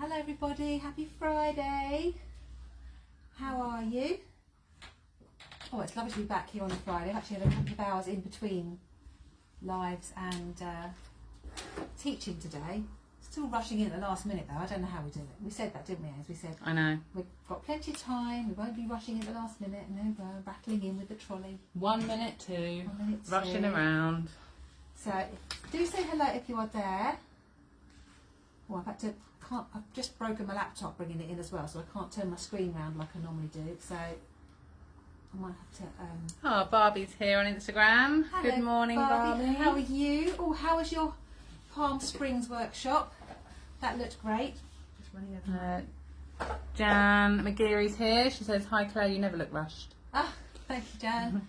Hello everybody, happy Friday. How are you? Oh, it's lovely to be back here on a Friday. I've actually had a couple of hours in between lives and teaching today. Still rushing in at the last minute though, I don't know how we do it. We said that, didn't we, as we said? I know. We've got plenty of time, we won't be rushing in at the last minute, and no, we're rattling in with the trolley. 1 minute two, 1 minute rushing two. around. So, do say hello if you are there. Well, I've just broken my laptop bringing it in as well, so I can't turn my screen round like I normally do. So I might have to. Oh, Barbie's here on Instagram. Hello, Good morning, Barbie. How are you? Oh, how was your Palm Springs workshop? That looked great. Just running over. Jan McGeary's here. She says, "Hi Claire, you never look rushed." Ah, thank you, Jan.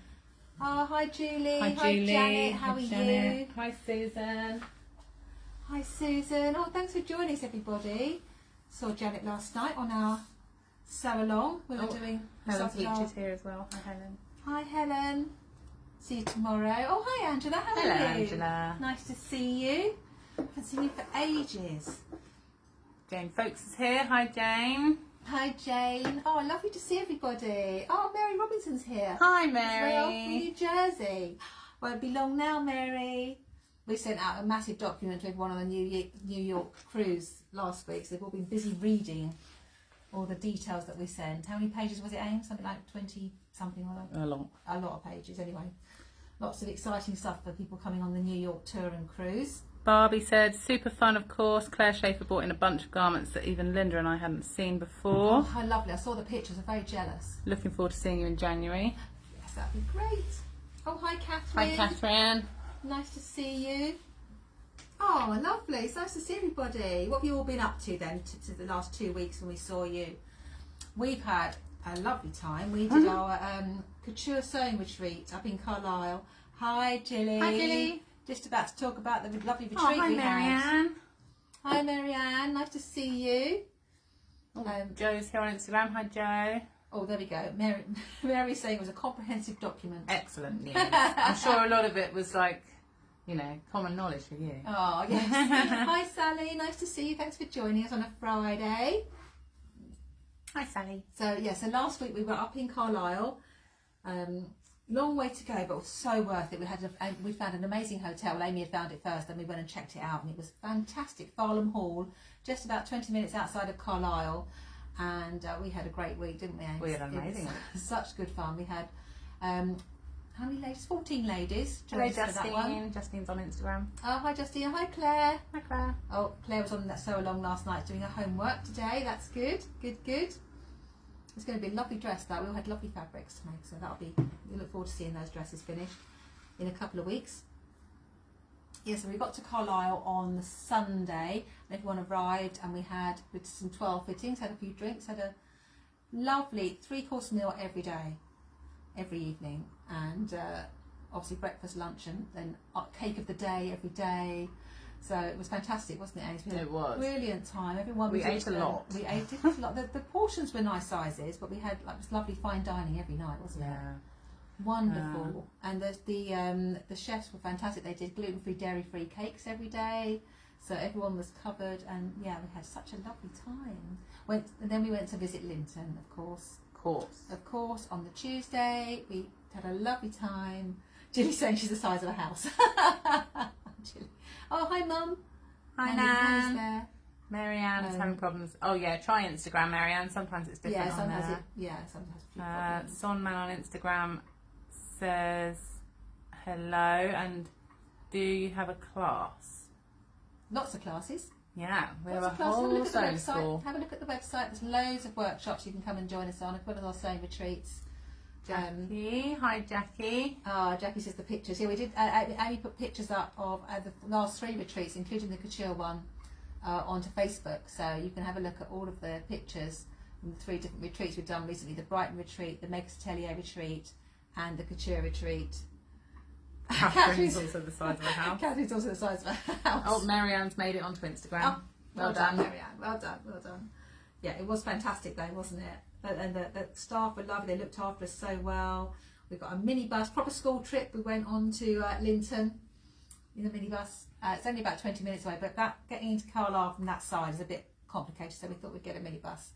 Oh, hi Julie. Hi Julie. Janet. How are you? Hi Susan. Hi Susan. Oh, thanks for joining us, everybody. Saw Janet last night on our sew along. We were doing. Helen Teacher's here as well. Hi Helen. Hi Helen. See you tomorrow. Oh, hi Angela. How are you? Hello Angela. Nice to see you. Haven't seen you for ages. Jane Folks is here. Hi Jane. Hi Jane. Oh, lovely to see everybody. Oh, Mary Robinson's here. Hi Way off from Mary. New Jersey. Won't be long now, Mary. We sent out a massive document to everyone on the New York cruise last week, so they've all been busy reading all the details that we sent. How many pages was it, Aim? Something like 20 something or other? A lot. A lot of pages anyway. Lots of exciting stuff for people coming on the New York tour and cruise. Barbie said, super fun of course. Claire Schaefer brought in a bunch of garments that even Linda and I hadn't seen before. Oh, how lovely. I saw the pictures. I'm very jealous. Looking forward to seeing you in January. Yes, that'd be great. Oh, hi Catherine. Hi Catherine. Nice to see you. Oh, lovely. It's nice to see everybody. What have you all been up to then to the last 2 weeks when we saw you? We've had a lovely time. We did our Couture sewing retreat up in Carlisle. Hi, Jilly. Hi Jilly. Just about to talk about the lovely retreat Oh, hi we had. Marianne. Hi, Marianne. Nice to see you. Joe's here on Instagram. Hi Joe. Oh, there we go. Mary's saying it was a comprehensive document. Excellent news. I'm sure a lot of it was like, you know, common knowledge for you. Oh, yes. Hi, Sally. Nice to see you. Thanks for joining us on a Friday. Hi Sally. So, yeah, so last week we were up in Carlisle. Long way to go, but so worth it. We found an amazing hotel. Amy had found it first, then we went and checked it out, and it was fantastic. Farnham Hall, just about 20 minutes outside of Carlisle. And we had a great week, didn't we, Amy? We had an amazing week. Such good fun. We had, how many ladies? 14 ladies. Hello joined us for that one. Justine. Justine's on Instagram. Oh, hi Justine. Hi Claire. Hi Claire. Oh, Claire was on that sew along last night doing her homework today. That's good. Good. It's going to be a lovely dress though. We all had lovely fabrics to make, so we look forward to seeing those dresses finished in a couple of weeks. Yeah, so we got to Carlisle on the Sunday, and everyone arrived, and we did some 12 fittings, had a few drinks, had a lovely 3-course meal every day, every evening, and obviously breakfast, lunch, and then cake of the day every day. So it was fantastic, wasn't it, Ace? It was. Brilliant time. Everyone We ate a lot. We ate a lot. The portions were nice sizes, but we had like this lovely fine dining every night, wasn't it? Yeah. Wonderful. And the chefs were fantastic. They did gluten-free, dairy-free cakes every day, so everyone was covered, and yeah, we had such a lovely time. And then we went to visit Linton, of course. Of course, on the Tuesday we had a lovely time. Jilly's saying she's the size of a house. Jilly. Oh, hi Mum. Hi Nan's Nan. there. Marianne is having problems. Oh yeah, try Instagram, Marianne. Sometimes it's different. Yeah, sometimes on there. sometimes a few problems. Sonman on Instagram says hello, and do you have a class? Lots of classes. Yeah, we have Lots a of classes. whole sewing Website. school. Have a look at the website. There's loads of workshops you can come and join us on. One of our sewing retreats. Jackie, hi Jackie. Jackie says the pictures. Yeah, we did. Amy put pictures up of the last 3 retreats, including the Couture one, onto Facebook. So you can have a look at all of the pictures from the 3 different retreats we've done recently: the Brighton retreat, the Meg's Atelier retreat, and the Couture retreat. Catherine's also the size of a house. Catherine's also the size of a house. Oh, Marianne's made it onto Instagram. Oh, well done, Marianne. Well done. Yeah, it was fantastic though, wasn't it? And the staff were lovely. They looked after us so well. We got a minibus, proper school trip. We went on to Linton in the minibus. It's only about 20 minutes away, but getting into Carlisle from that side is a bit complicated, so we thought we'd get a minibus.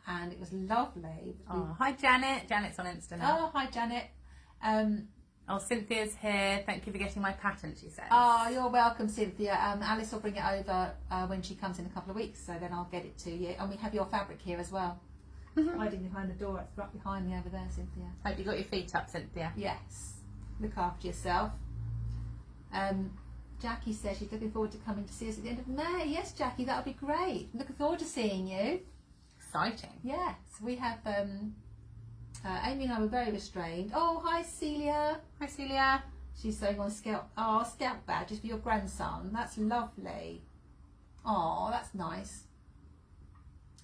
And it was lovely. Oh, hi Janet. Janet's on Insta now. Oh, hi Janet. Oh, Cynthia's here. Thank you for getting my patent, she says. Oh, you're welcome, Cynthia. Alice will bring it over when she comes in a couple of weeks, so then I'll get it to you. And we have your fabric here as well. Hiding behind the door. It's right behind me over there, Cynthia. Hope you got your feet up, Cynthia. Yes. Look after yourself. Jackie says she's looking forward to coming to see us at the end of May. Yes, Jackie, that'll be great. Looking forward to seeing you. Exciting. Yes, we have Amy and I were very restrained. Oh, hi Celia. Hi Celia. She's sewing on scout badges for your grandson. That's lovely. Oh, that's nice.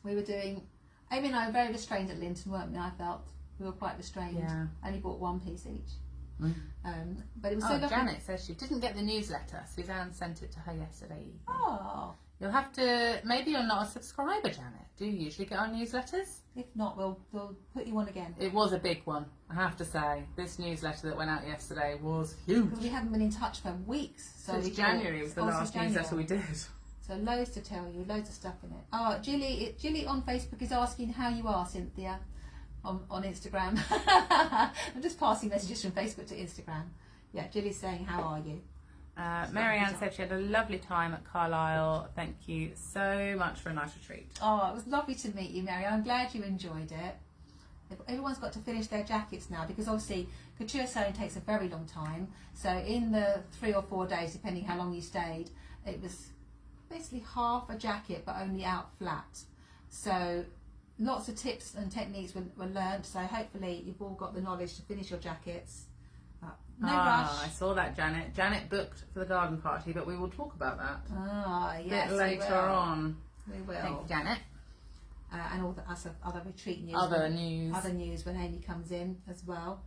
We were doing, Amy and I were very restrained at Linton, weren't we? I felt we were quite restrained. Yeah. Only bought one piece each. But it was so lovely. Janet says she didn't get the newsletter. Suzanne sent it to her yesterday evening. Oh. You'll have to, maybe you're not a subscriber, Janet. Do you usually get our newsletters? If not, we'll put you on again. It was a big one, I have to say. This newsletter that went out yesterday was huge. Because we haven't been in touch for weeks. So Since January was the last newsletter we did. So loads to tell you, loads of stuff in it. Oh, Julie on Facebook is asking how you are, Cynthia, on Instagram. I'm just passing messages from Facebook to Instagram. Yeah, Julie's saying, how are you? Marianne said she had a lovely time at Carlisle. Thank you so much for a nice retreat. Oh, it was lovely to meet you, Marianne. I'm glad you enjoyed it. Everyone's got to finish their jackets now because obviously couture sewing takes a very long time. So in the 3 or 4 days, depending how long you stayed, it was basically half a jacket but only out flat. So lots of tips and techniques were learned. So hopefully you've all got the knowledge to finish your jackets. No rush. I saw that, Janet. Janet booked for the garden party, but we will talk about that. Yes, a bit later on. We will. Thank you, Janet. And all the other retreat news. Other news when Amy comes in as well.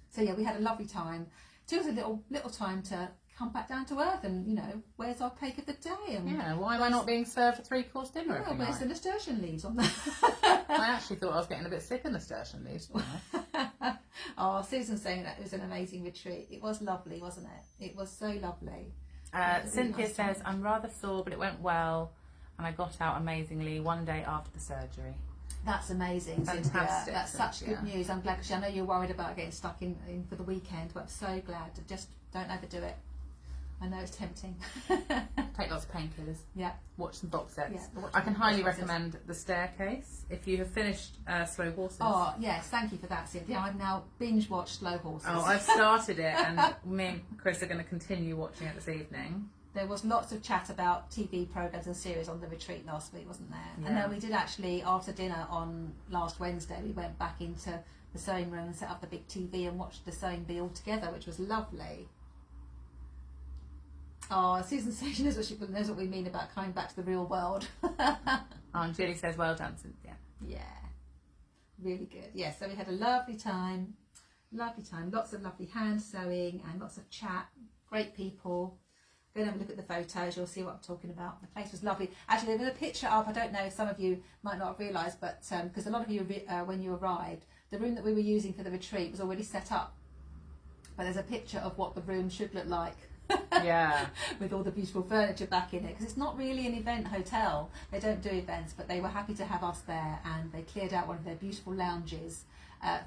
So yeah, we had a lovely time. Took us a little time to come back down to earth and, where's our cake of the day? And yeah, why am I not being served a 3-course dinner every where's night? the nasturtium leaves on there? I actually thought I was getting a bit sick of nasturtium leaves. Oh, Susan's saying that it was an amazing retreat. It was lovely, wasn't it? It was so lovely. Cynthia says, I'm rather sore, but it went well, and I got out amazingly one day after the surgery. That's amazing, Fantastic, Cynthia. That's such Cynthia. Good news. I'm glad, because I know you're worried about getting stuck in for the weekend, but I'm so glad. Just don't overdo it. I know it's tempting. Take lots of painkillers. Yeah. Watch some box sets. Yeah, I can highly recommend The Staircase if you have finished Slow Horses. Oh, yes. Thank you for that, Cynthia. I've now binge-watched Slow Horses. Oh, I've started it, and me and Chris are going to continue watching it this evening. There was lots of chat about TV programmes and series on the retreat last week, wasn't there? Yeah. And then we did actually, after dinner on last Wednesday, we went back into the sewing room and set up the big TV and watched the sewing bee all together, which was lovely. Oh, Susan says she knows what we mean about coming back to the real world. And Julie says, well done, Cynthia. Yeah, really good. Yeah, so we had a lovely time. Lots of lovely hand sewing and lots of chat. Great people. Go and have a look at the photos, you'll see what I'm talking about. The place was lovely. Actually, there was a picture up, I don't know if some of you might not have realised, but because a lot of you, when you arrived, the room that we were using for the retreat was already set up. But there's a picture of what the room should look like. Yeah. With all the beautiful furniture back in it, because it's not really an event hotel. They don't do events, but they were happy to have us there, and they cleared out one of their beautiful lounges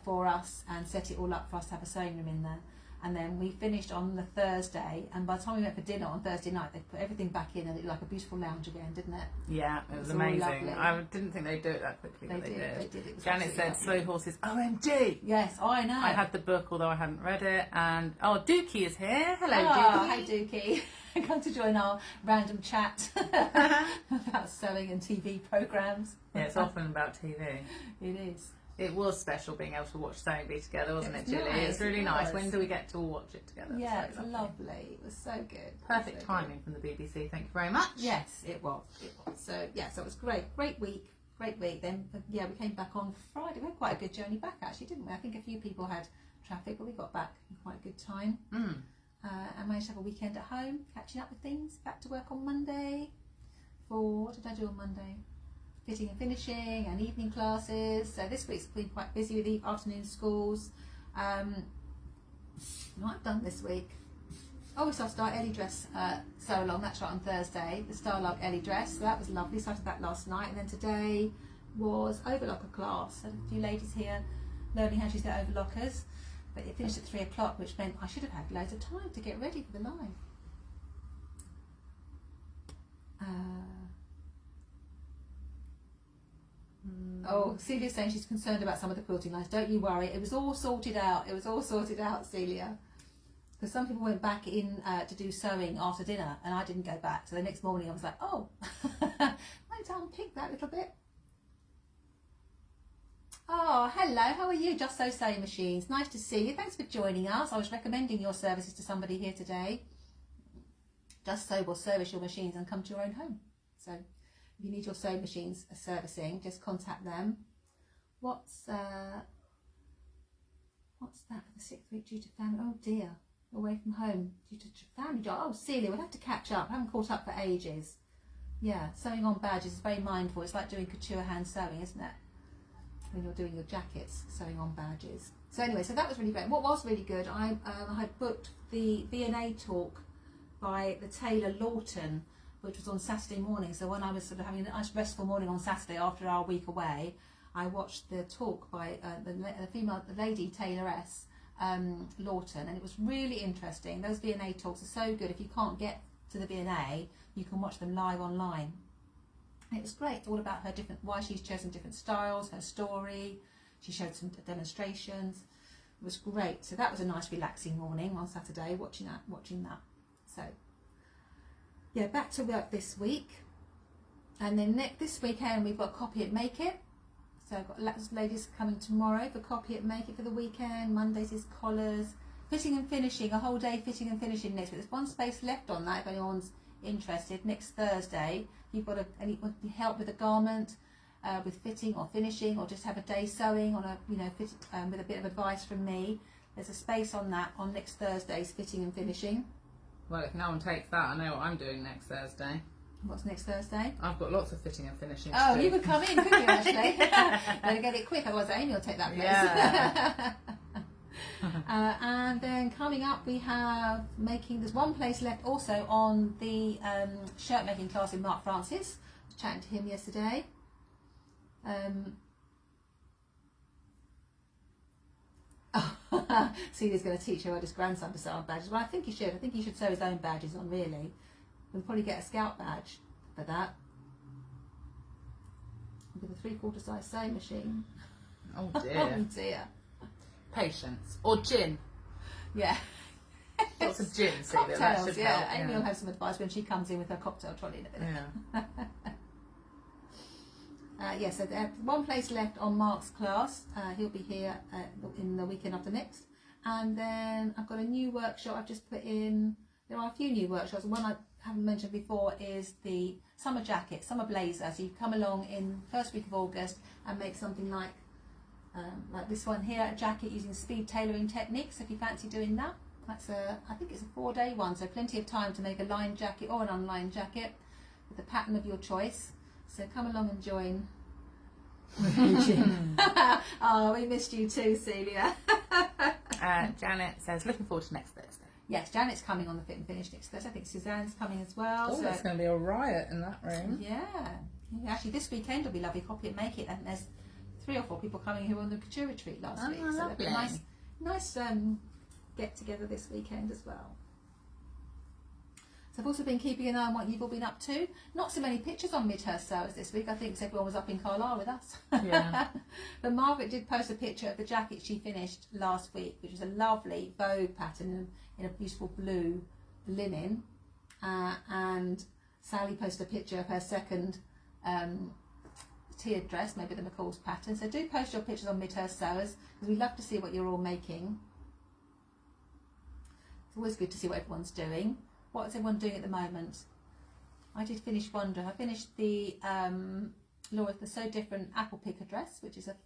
for us and set it all up for us to have a sewing room in there. And then we finished on the Thursday, and by the time we went for dinner on Thursday night, they put everything back in and it looked like a beautiful lounge again, didn't it? Yeah, it was amazing. I didn't think they'd do it that quickly, but they did. They did. It was Janet said, Slow Horses, OMG! Yes, I know. I had the book, although I hadn't read it, and Dookie is here. Hello, Dookie. Hi, Dookie. Come to join our random chat about sewing and TV programmes. Yeah, it's often about TV. It is. It was special being able to watch Sewing Bee together, wasn't it, Julie? Nice, it's really it nice. was. When do we get to watch it together? Yeah, it was lovely. It was so good. Perfect timing from the BBC. Thank you very much. Yes, it was. So yeah, so it was great. Great week. Then we came back on Friday. We had quite a good journey back, actually, didn't we? I think a few people had traffic, but we got back in quite a good time. I managed to have a weekend at home, catching up with things. Back to work on Monday. What did I do on Monday? Fitting and finishing and evening classes. So this week's been quite busy with the afternoon schools. What I've done this week. Oh, we started our Ellie dress sew along, that's right, on Thursday, the Starlark Ellie dress, so that was lovely. Started that last night, and then today was overlocker class. Had a few ladies here learning how to use their overlockers, but it finished at 3 o'clock, which meant I should have had loads of time to get ready for the live. Oh, Celia's saying she's concerned about some of the quilting lines. Don't you worry, it was all sorted out. It was all sorted out, Celia. Because some people went back in to do sewing after dinner, and I didn't go back. So the next morning I was like, oh, I need to unpick that little bit. Oh, hello, how are you? Just So Sewing Machines. Nice to see you. Thanks for joining us. I was recommending your services to somebody here today. Just So will service your machines and come to your own home. So if you need your sewing machines servicing, just contact them. What's that for the 6th week due to family? Oh dear. Away from home due to family job. Oh, Celia, we'll have to catch up. I haven't caught up for ages. Yeah, sewing on badges is very mindful. It's like doing couture hand sewing, isn't it? When you're doing your jackets, sewing on badges. So anyway, so that was really great. What was really good, I had booked the V&A talk by the tailor Lawton, which was on Saturday morning. So when I was sort of having a nice restful morning on Saturday after our week away, I watched the talk by the lady tailoress, Lawton, and it was really interesting. Those V&A talks are so good. If you can't get to the V&A, you can watch them live online. And it was great. It's all about her why she's chosen different styles, her story. She showed some demonstrations. It was great. So that was a nice relaxing morning on Saturday, watching that. So yeah, back to work this week. And then this weekend we've got Copy It, Make It. So I've got lots of ladies coming tomorrow for Copy It, Make It for the weekend. Mondays is collars. Fitting and finishing, a whole day fitting and finishing next week. There's one space left on that if anyone's interested. Next Thursday, if you've got any help with a garment, with fitting or finishing, or just have a day sewing on with a bit of advice from me, there's a space on that on next Thursday's fitting and finishing. Well, if no one takes that, I know what I'm doing next Thursday. What's next Thursday? I've got lots of fitting and finishing. Oh, you could come in, couldn't you, actually? Better get it quick, otherwise Amy will take that place. Yeah. And then coming up, we have there's one place left also on the shirt making class in Mark Francis. I was chatting to him yesterday. Celia's going to teach her eldest grandson to sew on badges. Well, I think he should. I think he should sew his own badges on, really. We'll probably get a scout badge for that. With a 3/4 size sewing machine. Oh dear. Oh dear. Patience. Or gin. Yeah. Lots of gin, Celia. That should help. Amy will have some advice when she comes in with her cocktail trolley in a minute. Yeah. So there's one place left on Mark's class. He'll be here in the weekend after next. And then I've got a new workshop I've just put in. There are a few new workshops. One I haven't mentioned before is the summer jacket, summer blazer. So you come along in first week of August and make something like this one here, a jacket using speed tailoring techniques. If you fancy doing that, I think it's a 4-day one, so plenty of time to make a lined jacket or an unlined jacket with the pattern of your choice. So come along and join. Oh, we missed you too, Celia. Janet says, looking forward to next Thursday. Yes, Janet's coming on the Fit and Finish next Thursday. I think Suzanne's coming as well. Oh, so there's going to be a riot in that room. Yeah. Actually, this weekend will be lovely. Copy It, Make It. And there's 3 or 4 people coming who were on the Couture retreat last week. So lovely. there'll be a nice get together this weekend as well. So I've also been keeping an eye on what you've all been up to. Not so many pictures on Midhurst Sewers this week. I think everyone was up in Carlisle with us. Yeah. But Margaret did post a picture of the jacket she finished last week, which was a lovely Vogue pattern in a beautiful blue linen. And Sally posted a picture of her second tiered dress, maybe the McCall's pattern. So do post your pictures on Midhurst Sewers, because we love to see what you're all making. It's always good to see what everyone's doing. What is everyone doing at the moment? I did finish Wonder. I finished the Laura the So Different apple picker dress, which is a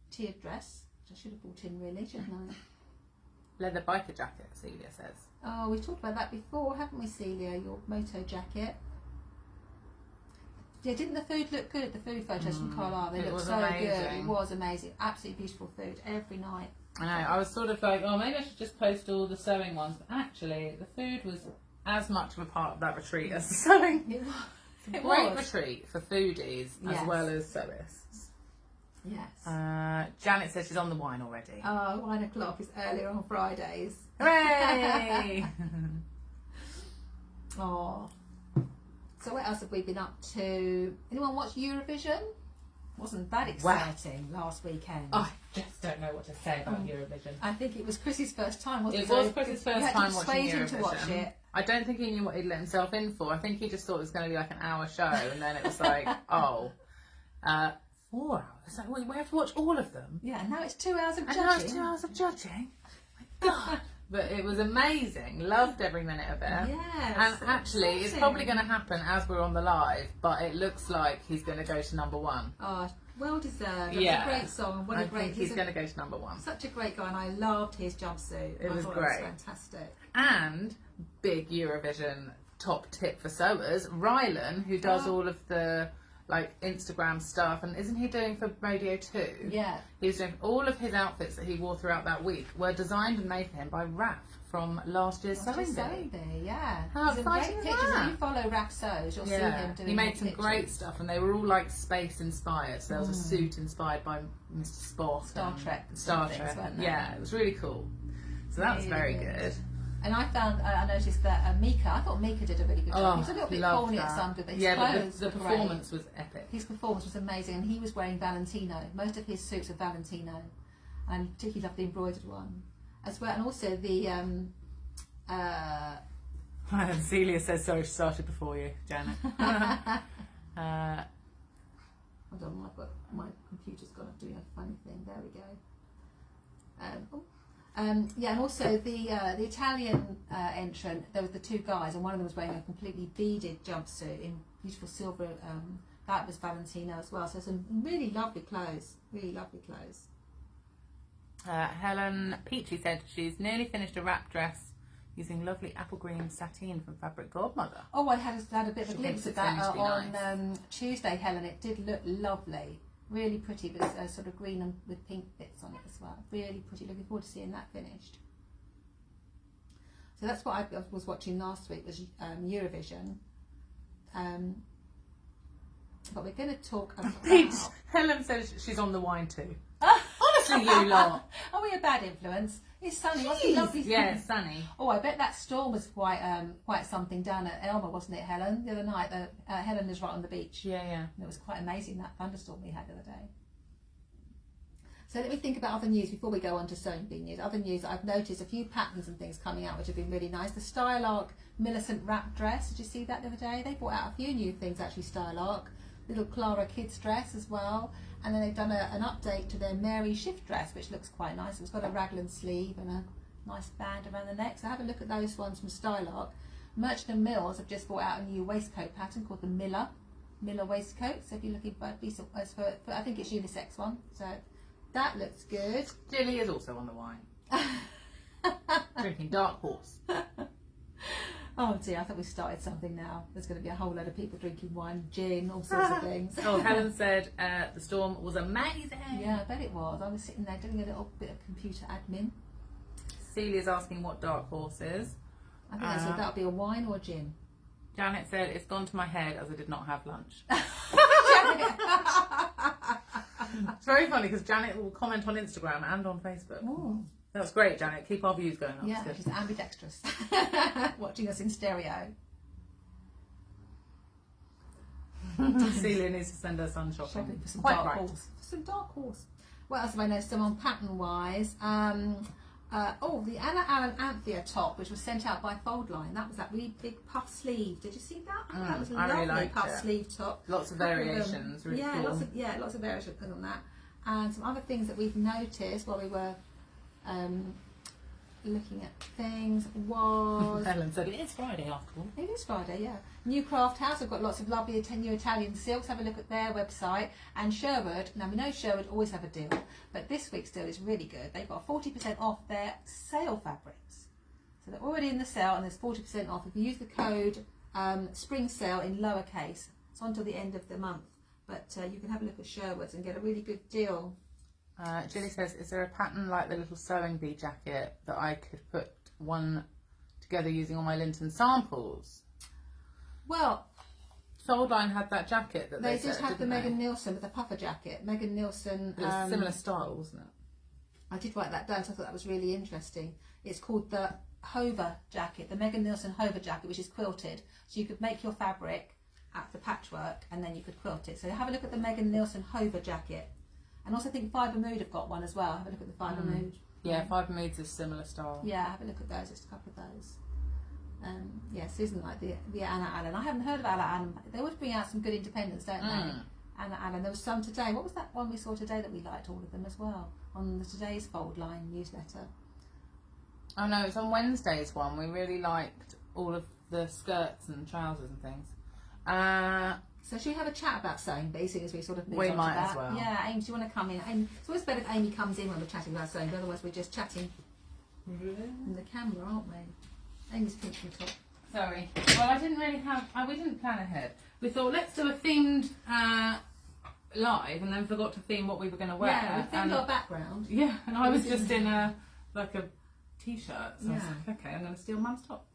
tiered dress, which I should have brought in really, shouldn't I? Leather biker jacket, Celia says. Oh, we've talked about that before, haven't we, Celia? Your moto jacket. Yeah, didn't the food look good? The food photos from Carlisle, they looked so amazing. Good. It was amazing. Absolutely beautiful food every night. I know. I was sort of like, oh, maybe I should just post all the sewing ones. But actually, the food was as much of a part of that retreat as the sewing. It was. It's a great retreat for foodies as well as sewists. Yes. Janet says she's on the wine already. Oh, 1 o'clock is earlier on Fridays. Hooray! Oh. So what else have we been up to? Anyone watch Eurovision? Wasn't that exciting last weekend? I just don't know what to say about Eurovision. I think it was Chris's first time, wasn't it? It was Chris's first time watching him Eurovision. To watch it. I don't think he knew what he'd let himself in for. I think he just thought it was going to be like an hour show, and then it was like, 4 hours. Like, we have to watch all of them. Yeah, and now it's 2 hours of judging. And now it's 2 hours of judging. My God. But it was amazing. Loved every minute of it. Yes. And actually, it's probably going to happen as we're on the live, but it looks like he's going to go to number 1. Oh, well deserved. Yeah. It's a great song. What a great. He's going to go to number 1. Such a great guy, and I loved his jumpsuit. It was thought great. It was fantastic. And big Eurovision top tip for sewers, Rylan, who does all of the like Instagram stuff, and isn't he doing for Radio 2? Yeah. He's doing all of his outfits that he wore throughout that week were designed and made for him by Raf from last year's Sewing Bee. Yeah. How Some exciting great is pictures. that? If you follow Raf Sews, you'll see him doing He made some pictures. great stuff, and they were all like space inspired. So there was a suit inspired by Mr. Spock, Star Trek, Star Trek. Yeah, it was really cool. So that was very good. And I noticed that Mika, I thought Mika did a really good job. He was a little bit corny at some, but his clothes but the performance was epic. His performance was amazing, and he was wearing Valentino. Most of his suits are Valentino, and I particularly loved the embroidered one as well. And also the Celia says sorry, she started before you, Janet. Hold on, my computer's gone off doing a funny thing. There we go. Yeah, and also the Italian entrant, there were the 2 guys, and one of them was wearing a completely beaded jumpsuit in beautiful silver. That was Valentino as well. So some really lovely clothes, Helen Peachy said she's nearly finished a wrap dress using lovely apple green sateen from Fabric Godmother. Oh, I had a bit of a glimpse of that on nice. Tuesday, Helen. It did look lovely. Really pretty, but it's sort of green and with pink bits on it as well. Really pretty. Looking forward to seeing that finished. So that's what I was watching last week, was Eurovision. But we're going to talk about... Helen says she's on the wine too. Honestly, you lot. Are we a bad influence? It's sunny. What's the lovely thing? Yeah, it's sunny. Oh, I bet that storm was quite something down at Elma, wasn't it, Helen? The other night, Helen was right on the beach. Yeah. And it was quite amazing, that thunderstorm we had the other day. So let me think about other news before we go on to Sewing Bee news. Other news, I've noticed a few patterns and things coming out which have been really nice. The Style Arc Millicent wrap dress, did you see that the other day? They brought out a few new things actually, Style Arc. Little Clara kids dress as well. And then they've done an update to their Mary shift dress, which looks quite nice. It's got a raglan sleeve and a nice band around the neck. So have a look at those ones from Style Arc. Merchant and Mills have just brought out a new waistcoat pattern called the Miller waistcoat. So if you're looking for decent, I think it's unisex one. So that looks good. Julie is also on the wine. Drinking Dark Horse. Oh dear, I thought we started something now. There's going to be a whole load of people drinking wine, gin, all sorts of things. Oh, Helen said the storm was amazing. Yeah, I bet it was. I was sitting there doing a little bit of computer admin. Celia's asking what Dark Horse is. I think I said that'll be a wine or a gin. Janet said it's gone to my head as I did not have lunch. It's very funny because Janet will comment on Instagram and on Facebook. Ooh. That's great, Janet. Keep our views going up. Yeah, she's ambidextrous. Watching us in stereo. Celia needs to send her son shopping. For some Quite Dark right. Horse. Some Dark Horse. What else have I noticed? Some on pattern-wise. The Anna Allen Anthea top, which was sent out by Fold Line. That was that really big puff sleeve. Did you see that? That was a lovely really puff sleeve top. Lots of variations. Really yeah, cool. lots of variations on that. And some other things that we've noticed while we were looking at things was... Helen said it is Friday after all. It is Friday, yeah. New Craft House have got lots of lovely new Italian silks. Have a look at their website. And Sherwood, now we know Sherwood always have a deal, but this week's deal is really good. They've got 40% off their sale fabrics. So they're already in the sale and there's 40% off. If you use the code Spring Sale in lowercase, it's on till the end of the month. But you can have a look at Sherwood's and get a really good deal. Julie says, is there a pattern like the little sewing bee jacket that I could put one together using all my Linton samples? Well, Soldline had that jacket that they they did said, have the didn't Megan they? Nielsen with the puffer jacket. Megan Nielsen. It was similar style, wasn't it? I did write that down, so I thought that was really interesting. It's called the Hover jacket, the Megan Nielsen Hover jacket, which is quilted. So you could make your fabric at the patchwork and then you could quilt it. So have a look at the Megan Nielsen Hover jacket. And also I think Fibre Mood have got one as well. Have a look at the Fibre Mood. Yeah, Fibre Moods is similar style. Yeah, have a look at those, just a couple of those. Yeah, Susan liked the Anna Allen. I haven't heard of Anna Allen. They always bring out some good independents, don't they? Anna Allen. There was some today. What was that one we saw today that we liked, all of them as well, on the Today's Fold Line newsletter? Oh no, it's on Wednesday's one. We really liked all of the skirts and trousers and things. So should we have a chat about sewing bee, seeing as we sort of moved We on might to that? as well. Yeah, Amy, do you want to come in? It's always better if Amy comes in when we're chatting about sewing, but otherwise we're just chatting in the camera, aren't we? Amy's pinching top. Sorry. Well, I didn't really have. We didn't plan ahead. We thought let's do a themed live, and then forgot to theme what we were going to wear. Yeah, we themed our background. Yeah, and I was just in a t-shirt, so I was Yeah. like, okay, I'm going to steal Mum's top.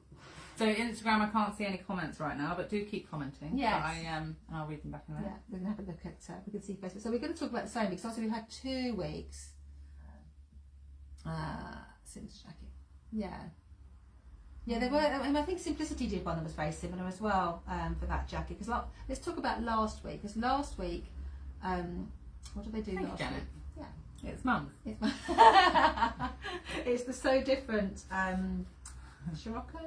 So Instagram, I can't see any comments right now, but do keep commenting. Yes. But I'll read them back in a minute. Yeah, we're going to have a look at, we can see Facebook. So we're going to talk about the sewing because also we've had 2 weeks since Jackie. Yeah. Yeah, they were, and I think Simplicity did one that was very similar as well for that jacket. Because let's talk about last week. Because last week, what did they do Thank last you, Janet. week? Yeah. It's Mum's. It's the So Different Scirocco?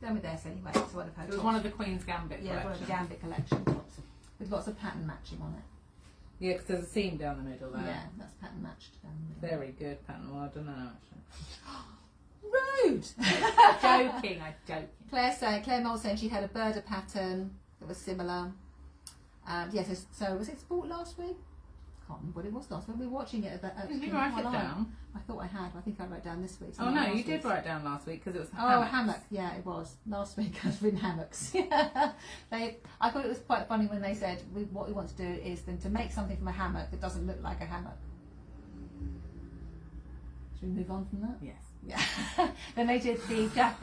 Down with this anyway. It's one of her It was tops. one of the Queen's Gambit Yeah, one of the collection. Gambit collection tops with lots of pattern matching on it. Yeah, because there's a seam down the middle there. Yeah, that's pattern matched down the middle. Very good pattern. Well, I don't know actually. Rude! Joking, I'm joking. Claire Moll saying she had a Burda pattern that was similar. So was it sport last week? I can't remember what it was last week. We were watching it at Did you write it down? I thought I had. I think I wrote down this week. Oh no, you did write down last week because it was hammock. Yeah, it was. Last week I've written hammocks. I thought it was quite funny when they said what we want to do is then to make something from a hammock that doesn't look like a hammock. Should we move on from that? Yes. Yeah. Then they did the dress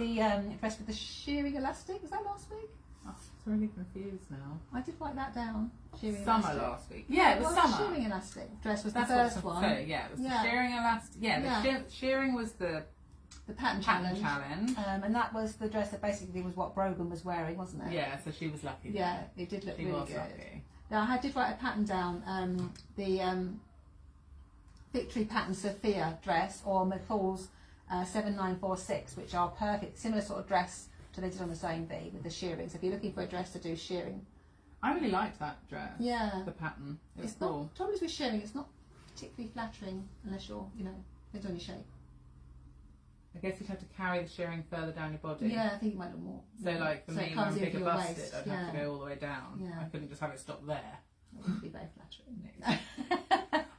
with the shearing elastic. Was that last week? Oh, I'm really confused now. I did write that down. Shearing Summer elastic. last week. Yeah, it was The summer. shearing elastic dress was That's the first what one. So, yeah, it was the shearing elastic. Yeah, the shearing was the pattern challenge. And that was the dress that basically was what Brogan was wearing, wasn't it? Yeah, so she was lucky. Yeah, it did look She really was good. lucky. Now I did write a pattern down. The Victory Pattern Sophia dress or McCall's 7946, which are perfect, similar sort of dress to they did on the sewing bee with the shearing. So if you're looking for a dress to do shearing, I really liked that dress. Yeah. The pattern. It was it's cool. not. Trouble is with shearing, it's not particularly flattering unless you're, depends on your shape. I guess you'd have to carry the shearing further down your body. Yeah, I think it might look more. So like for so me, it when comes I'm in bigger for your busted, waist, I'd have to go all the way down. Yeah. I couldn't just have it stop there. It wouldn't be very flattering.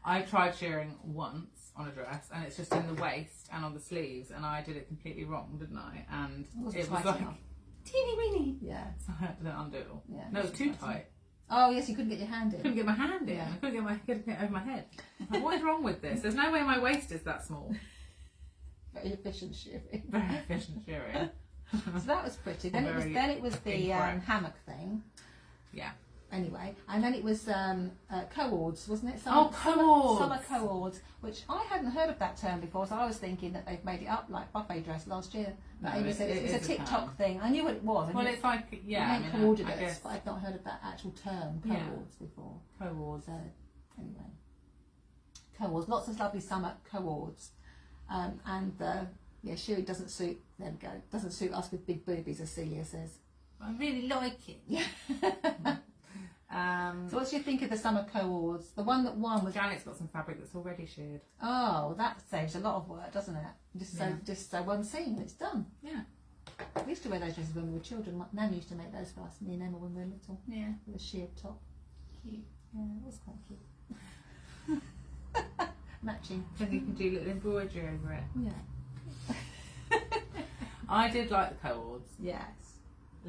I tried shearing once on a dress, and it's just in the waist and on the sleeves, and I did it completely wrong, didn't I? And it was like teeny weeny. Yeah. So I had to undo it all. Yeah. No, it was too tight. Oh yes, you couldn't get your hand I in. couldn't get my hand in. Yeah. I couldn't get it over my head. I was like, what is wrong with this? There's no way my waist is that small. Very efficient shearing. Very efficient shearing. So that was pretty. Then it was the hammock thing. Yeah. Anyway, and then it was co-ords, wasn't it? Co-ords. Summer co-ords, which I hadn't heard of that term before, so I was thinking that they've made it up like buffet dress last year. But No, Amy said it's a is a TikTok term. thing. I knew what it was. Well, it's like, yeah, I mean, coordinates, but I've not heard of that actual term, co-ords, before. Co-ords. So, anyway. Co-ords, lots of lovely summer co-ords. Shearing doesn't suit, there we go, doesn't suit us with big boobies, as Celia says. I really like it. So what do you think of the summer co-ords? The one that won was... Janet's got some fabric that's already sheared. Oh, that saves a lot of work, doesn't it? Just so one seam and it's done. Yeah. We used to wear those dresses when we were children. Nan used to make those for us, me and Emma, when we were little. Yeah. With a sheared top. Cute. Yeah, it was quite cute. Matching. Then you can do little embroidery over it. Yeah. I did like the co-ords. Yes.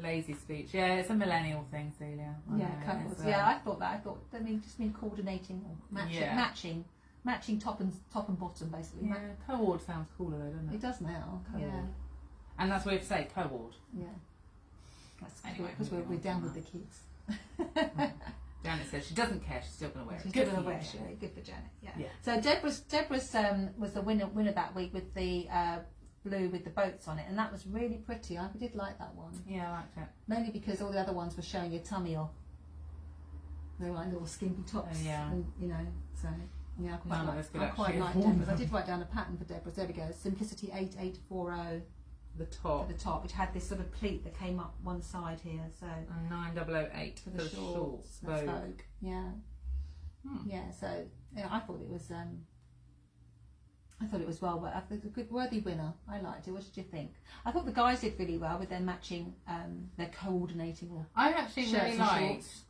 Lazy speech. Yeah, it's a millennial thing, Celia. Yeah, co-ords. Yeah, I thought that. I thought, just mean coordinating or matching. Yeah. Matching. matching top and bottom basically. Yeah, co-ord sounds cooler though, doesn't It it? does now. Co-ord. Yeah. And that's what we have to say, co-ord. Yeah. That's Anyway, because we're down with the kids. Janet says she doesn't care, she's still going to wear it. She's Good going to for wear you, it. Janet. Good for Janet. Yeah. Yeah. So Deborah's was the winner that week with the blue with the boats on it, and that was really pretty. I did like that one. Yeah, I liked it. Mainly because all the other ones were showing your tummy off. They were like little skimpy tops. Yeah. And, you know, so yeah, I quite actually like afford Deborah's. I them. did write down a pattern for Deborah's. There we go. Simplicity 8840 The top. for the top, which had this sort of pleat that came up one side here. So And 9008 for the shorts. That's Vogue. Vogue. Yeah. Yeah. So yeah, I thought it was. I thought it was well, but I think it's a good, worthy winner. I liked it. What did you think? I thought the guys did really well with their matching, their coordinating. I actually Shirts really and liked shorts.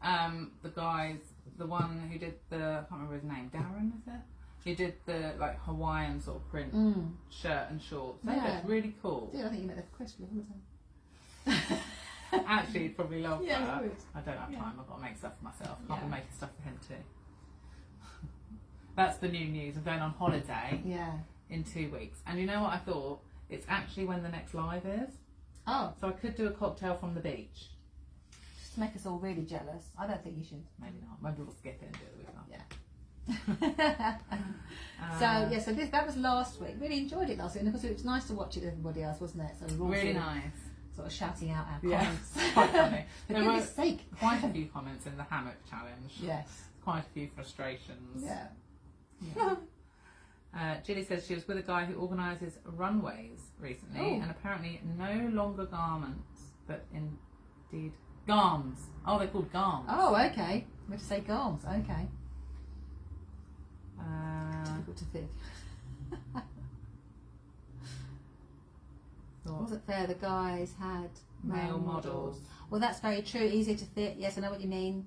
the guys, the one who did the, I can't remember his name, Darren, is it? He did the like Hawaiian sort of print shirt and shorts. They Yeah. looked really cool. Dude, I think you met the Chris, wasn't it? Actually, he'd probably love Yeah, that. he would. I don't have Yeah. time. I've got to make stuff for myself. Can't Yeah. be making stuff for him too. That's the new news. I'm going on holiday Yeah. in 2 weeks. And you know what I thought? It's actually when the next live is. Oh, So I could do a cocktail from the beach. just to make us all really jealous. I don't think you should. Maybe not. Maybe we'll skip it and do it the week after. Yeah. So that was last week. Really enjoyed it last week, and of course it was nice to watch it with everybody else, wasn't it? So we were all Really sort of, nice. sort of shouting out our Yeah, comments. quite funny. For There were goodness sake. quite a few comments in the hammock challenge. Yes. Quite a few frustrations. Yeah. Gilly says she was with a guy who organises runways recently, Oh. and apparently no longer garments, but indeed garms. Oh, they're called garms. Oh, okay. We have to say garms. Okay. Difficult to fit. Wasn't fair. The guys had Male models. Well, that's very true. Easier to fit. Yes, I know what you mean.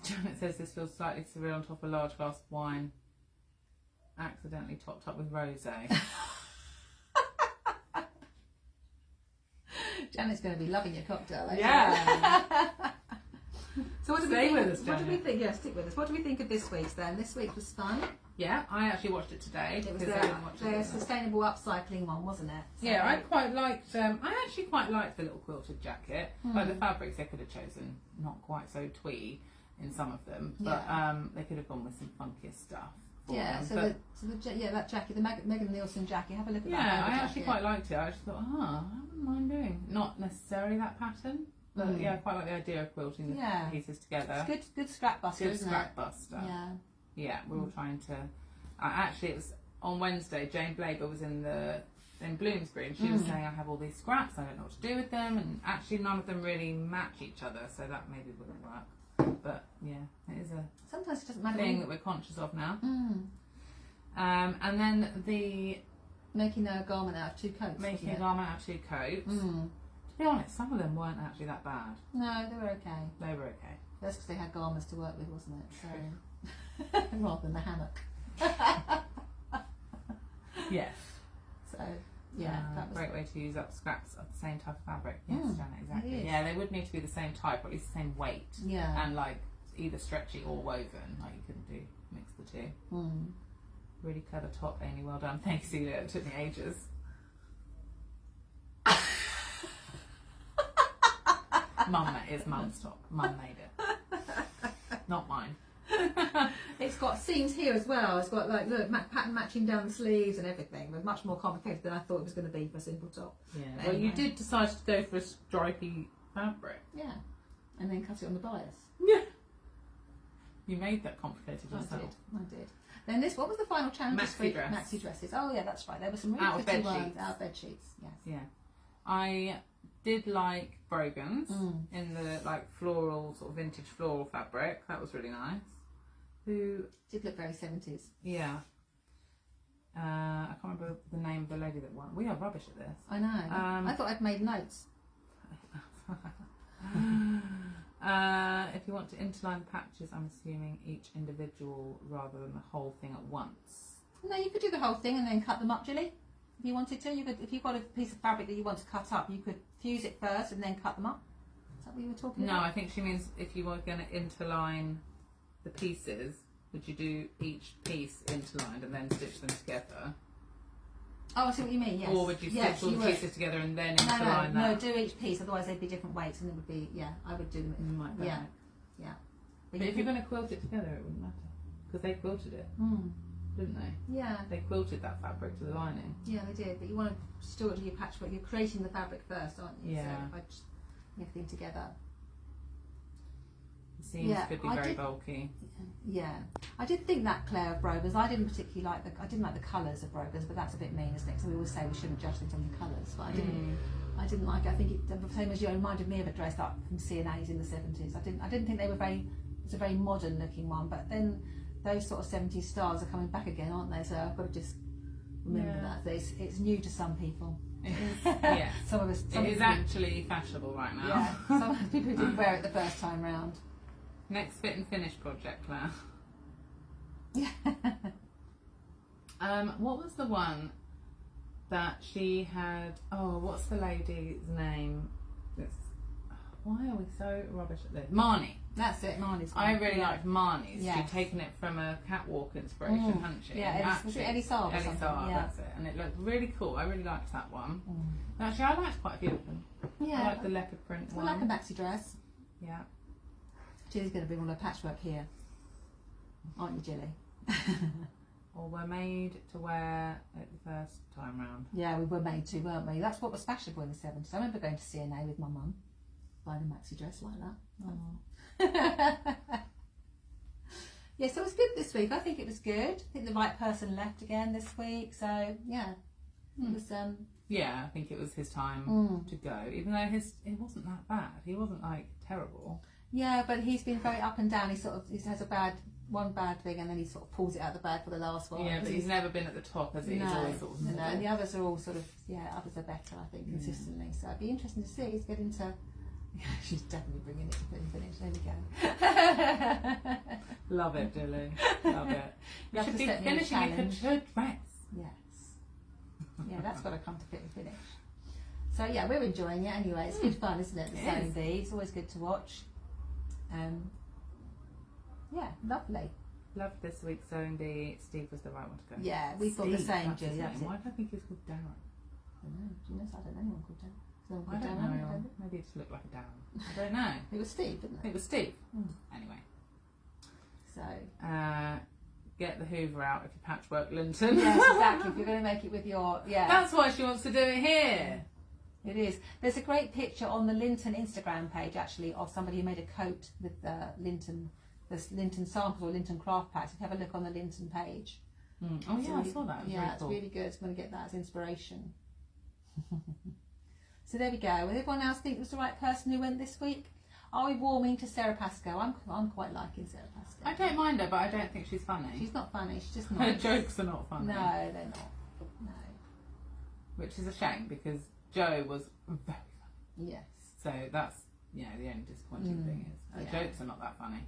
Janet says this feels slightly surreal on top of a large glass of wine, accidentally topped up with rosé. Janet's going to be loving your cocktail. Actually. Yeah. So what do we Stay think? with us, What do we Janet. think? Yeah, stick with us. What do we think of this week's then? This week was fun. Yeah, I actually watched it today. It was because I didn't watch the it. sustainable upcycling one, wasn't it? So, Yeah, I quite liked. I actually quite liked the little quilted jacket. Like the fabrics, they could have chosen not quite so twee in some of them, but they could have gone with some funkier stuff. for Yeah, them. that jacket, the Megan Nielsen jacket. Have a look at that. Yeah, I jacket. actually quite liked it. I just thought, I wouldn't mind doing not necessarily that pattern, but yeah, I quite like the idea of quilting the pieces together. It's good scrap buster, Good isn't scrap buster. it? Yeah. Yeah, we're all trying to. Actually, it was on Wednesday. Jane Blaber was in Bloomsbury, and she was saying, "I have all these scraps. I don't know what to do with them." And actually, none of them really match each other, so that maybe wouldn't work. But yeah, it is a Sometimes it doesn't matter. thing that we're conscious of now. Mm. And then the Making a garment out of two coats. making a wasn't garment out of two coats. it? Mm. To be honest, some of them weren't actually that bad. No, they were okay. They were okay. That's because they had garments to work with, wasn't it? So rather than the hammock. Yes. So yeah, that was great way to use up scraps of the same type of fabric. Yes, Janet, it exactly. is. Yeah, they would need to be the same type, or at least the same weight. Yeah. And like either stretchy or woven. Like you couldn't mix the two. Mm. Really clever top, Amy. Well done. Thanks, Celia. It took me ages. It's Mum's top. Mum made it. Not mine. It's got seams here as well. It's got like look pattern matching down the sleeves and everything. But much more complicated than I thought it was going to be for a simple top. Yeah. But Well, you anyway. did decide to go for a stripy fabric. Yeah, and then cut it on the bias. Yeah. You made that complicated I yourself. did. Then what was the final challenge this Maxi week? dress. Maxi dresses. Oh yeah, that's right. There were some really Out of pretty bed ones sheets. out of bed sheets. Yes. Yeah. I did like Brogan's in the like floral, sort of vintage floral fabric. That was really nice. Who Did look very 70s. Yeah. I can't remember the name of the lady that won. We are rubbish at this. I know. I thought I'd made notes. If you want to interline the patches, I'm assuming each individual rather than the whole thing at once. No, you could do the whole thing and then cut them up, Julie. If you wanted to, you could. If you've got a piece of fabric that you want to cut up, you could fuse it first and then cut them up. Is that what you were talking No, about? I think she means if you were going to interline the pieces, would you do each piece interlined and then stitch them together? Oh, I see what you mean, yes. Or would you stitch all the pieces together and then interline that? No, do each piece, otherwise they'd be different weights and it would be, I would do them. Like that. Yeah. But if you're going to quilt it together, it wouldn't matter. Because they quilted it, didn't they? Yeah. They quilted that fabric to the lining. Yeah, they did. But you want to still do your patchwork. You're creating the fabric first, aren't you? Yeah. So if I just everything together. The seams could be very bulky. Yeah. I did think that Claire of Brogan's, I didn't particularly like the colours of Brogan's, but that's a bit mean, isn't it? So we always say we shouldn't judge things on the colours, but I didn't like it. I think it, the same as you, it reminded me of a dress up from C&A's in the 70s. I didn't think they were it was a very modern looking one, but then those sort of 70s styles are coming back again, aren't they? So I've got to just remember that it's new to some people. Yeah. Some of us. It is actually fashionable right now. Yeah. Some people didn't wear it the first time round. Next fit and finish project, Claire. Yeah. What was the one that she had? Oh, what's the lady's name? Why are we so rubbish at this? Marnie. That's it, Marnie's. I really liked Marnie's. Yes. She'd taken it from a catwalk inspiration, hadn't she? Yeah, was it Eddie Saab or something? Yeah. That's it. And it looked really cool. I really liked that one. Actually, I liked quite a few of them. Yeah. I liked the leopard print one. I like a maxi dress. Yeah. Julie's going to bring all her patchwork here. Aren't you, Julie? Or were made to wear it the first time round. Yeah, we were made to, weren't we? That's what was fashionable in the 70s. I remember going to C&A with my mum, buying a maxi dress like that. Yeah, so it was good this week. I think it was good. I think the right person left again this week. So, yeah. It was... Yeah, I think it was his time to go. Even though it wasn't that bad. He wasn't, like, terrible. Yeah, but he's been very up and down. He has a one bad thing and then he sort of pulls it out of the bag for the last one. Yeah, but he's never been at the top, has he? No, he's always sort of no, and the others are all sort of, others are better, I think, consistently. So it'd be interesting to see. He's getting to... She's definitely bringing it to finish. There we go. Love it, Dilly. Love it. You should be finishing a couture dress. Yes. Yeah, that's got to come to fit and finish. So yeah, we're enjoying it anyway. It's good fun, isn't it? The sewing bee. It's always good to watch. Yeah, lovely. Loved this week's sewing bee. Steve was the right one to go. Yeah, we thought the same, Julie. Why do I think he was called Darren? I don't know. Do you know? I don't know anyone called Darren. I don't know. Maybe it just looked like a Darren. I don't know. It was Steve, didn't it? It was Steve. Anyway. So. Get the Hoover out if you patchwork Linton. Yes, exactly. If you're going to make it with your... Yeah. That's why she wants to do it here. It is. There's a great picture on the Linton Instagram page, actually, of somebody who made a coat with the Linton samples or Linton craft packs. If you have a look on the Linton page. Oh yeah, I saw that. It's really good. It's going to get that as inspiration. So there we go. Will everyone else think it was the right person who went this week? Are we warming to Sarah Pascoe? I'm quite liking Sarah Pascoe. I don't mind her, but I don't think she's funny. She's not funny. She's just not. Her jokes are not funny. No, they're not. No. Which is a shame because Jo was very funny. Yes. So that's the only disappointing thing is her jokes are not that funny.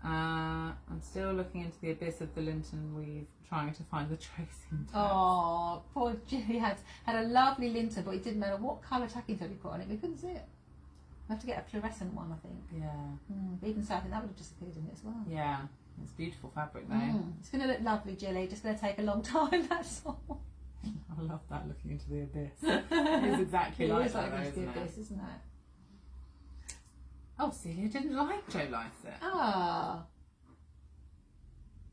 I'm still looking into the abyss of the Linton weave, trying to find the tracing tab. Oh, poor Julie had a lovely Linton, but it didn't matter what colour tacking tab you put on it, we couldn't see it. We have to get a fluorescent one, I think. Yeah. But even so, I think that would have disappeared in it as well. Yeah, it's beautiful fabric though. It's going to look lovely, Julie. Just going to take a long time. That's all. I love that, looking into the abyss. It is exactly like that, though, isn't it? Abyss, isn't it? Oh, Celia didn't like Jo Lycett. Ah.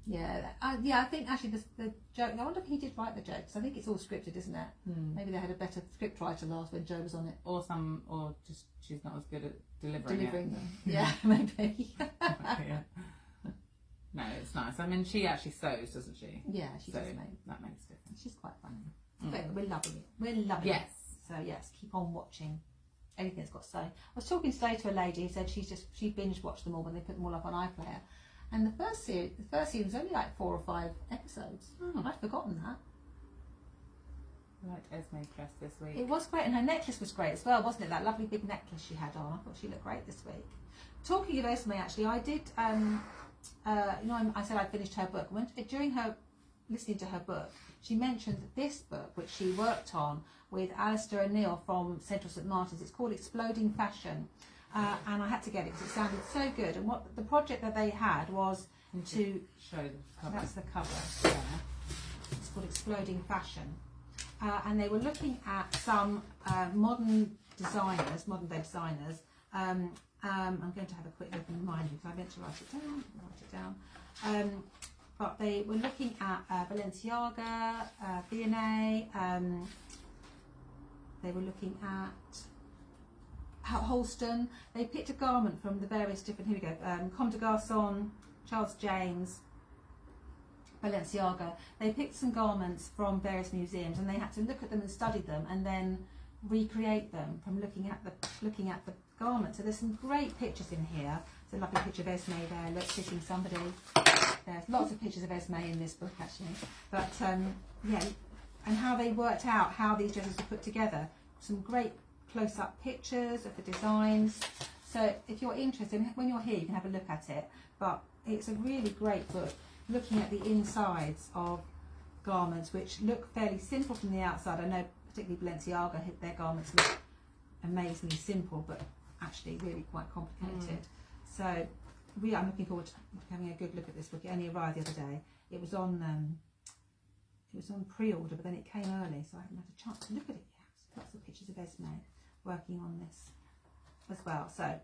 Yeah, I think actually the joke, I wonder if he did write the jokes. I think it's all scripted, isn't it? Maybe they had a better script writer last when Jo was on it. Or just she's not as good at delivering them. Yeah, maybe. Yeah. No, it's nice. I mean, she actually sews, doesn't she? Yeah, she does, mate. That makes a difference. She's quite funny. But we're loving it. We're loving it. So yes, keep on watching anything that's got sewing. I was talking today to a lady who said she binge watched them all when they put them all up on iPlayer. And the first season was only like 4 or 5 episodes. I'd forgotten that. I liked Esme's dress this week. It was great, and her necklace was great as well, wasn't it? That lovely big necklace she had on. I thought she looked great this week. Talking of Esme, actually, I did. I said I'd finished her book. During her listening to her book, she mentioned this book, which she worked on with Alistair O'Neill from Central St Martin's. It's called Exploding Fashion. And I had to get it because it sounded so good. And what the project that they had was to show the cover. That's the cover there. It's called Exploding Fashion. And they were looking at some modern day designers. I'm going to have a quick look and remind you because I meant to write it down. But they were looking at Balenciaga, Dubonet. They were looking at Halston. They picked a garment from the various different, here we go, Comme des Garçons, Charles James, Balenciaga. They picked some garments from various museums and they had to look at them and study them and then recreate them from looking at the garment. So there's some great pictures in here. There's a lovely picture of Esme there, look, kissing somebody. There's lots of pictures of Esme in this book actually. But yeah, and how they worked out how these dresses were put together. Some great close-up pictures of the designs. So if you're interested, when you're here you can have a look at it. But it's a really great book looking at the insides of garments which look fairly simple from the outside. I know particularly Balenciaga, their garments look amazingly simple but actually really quite complicated. So I'm looking forward to having a good look at this book. It only arrived the other day. It was on pre-order, but then it came early, so I haven't had a chance to look at it yet. So lots of pictures of Esme working on this as well. So,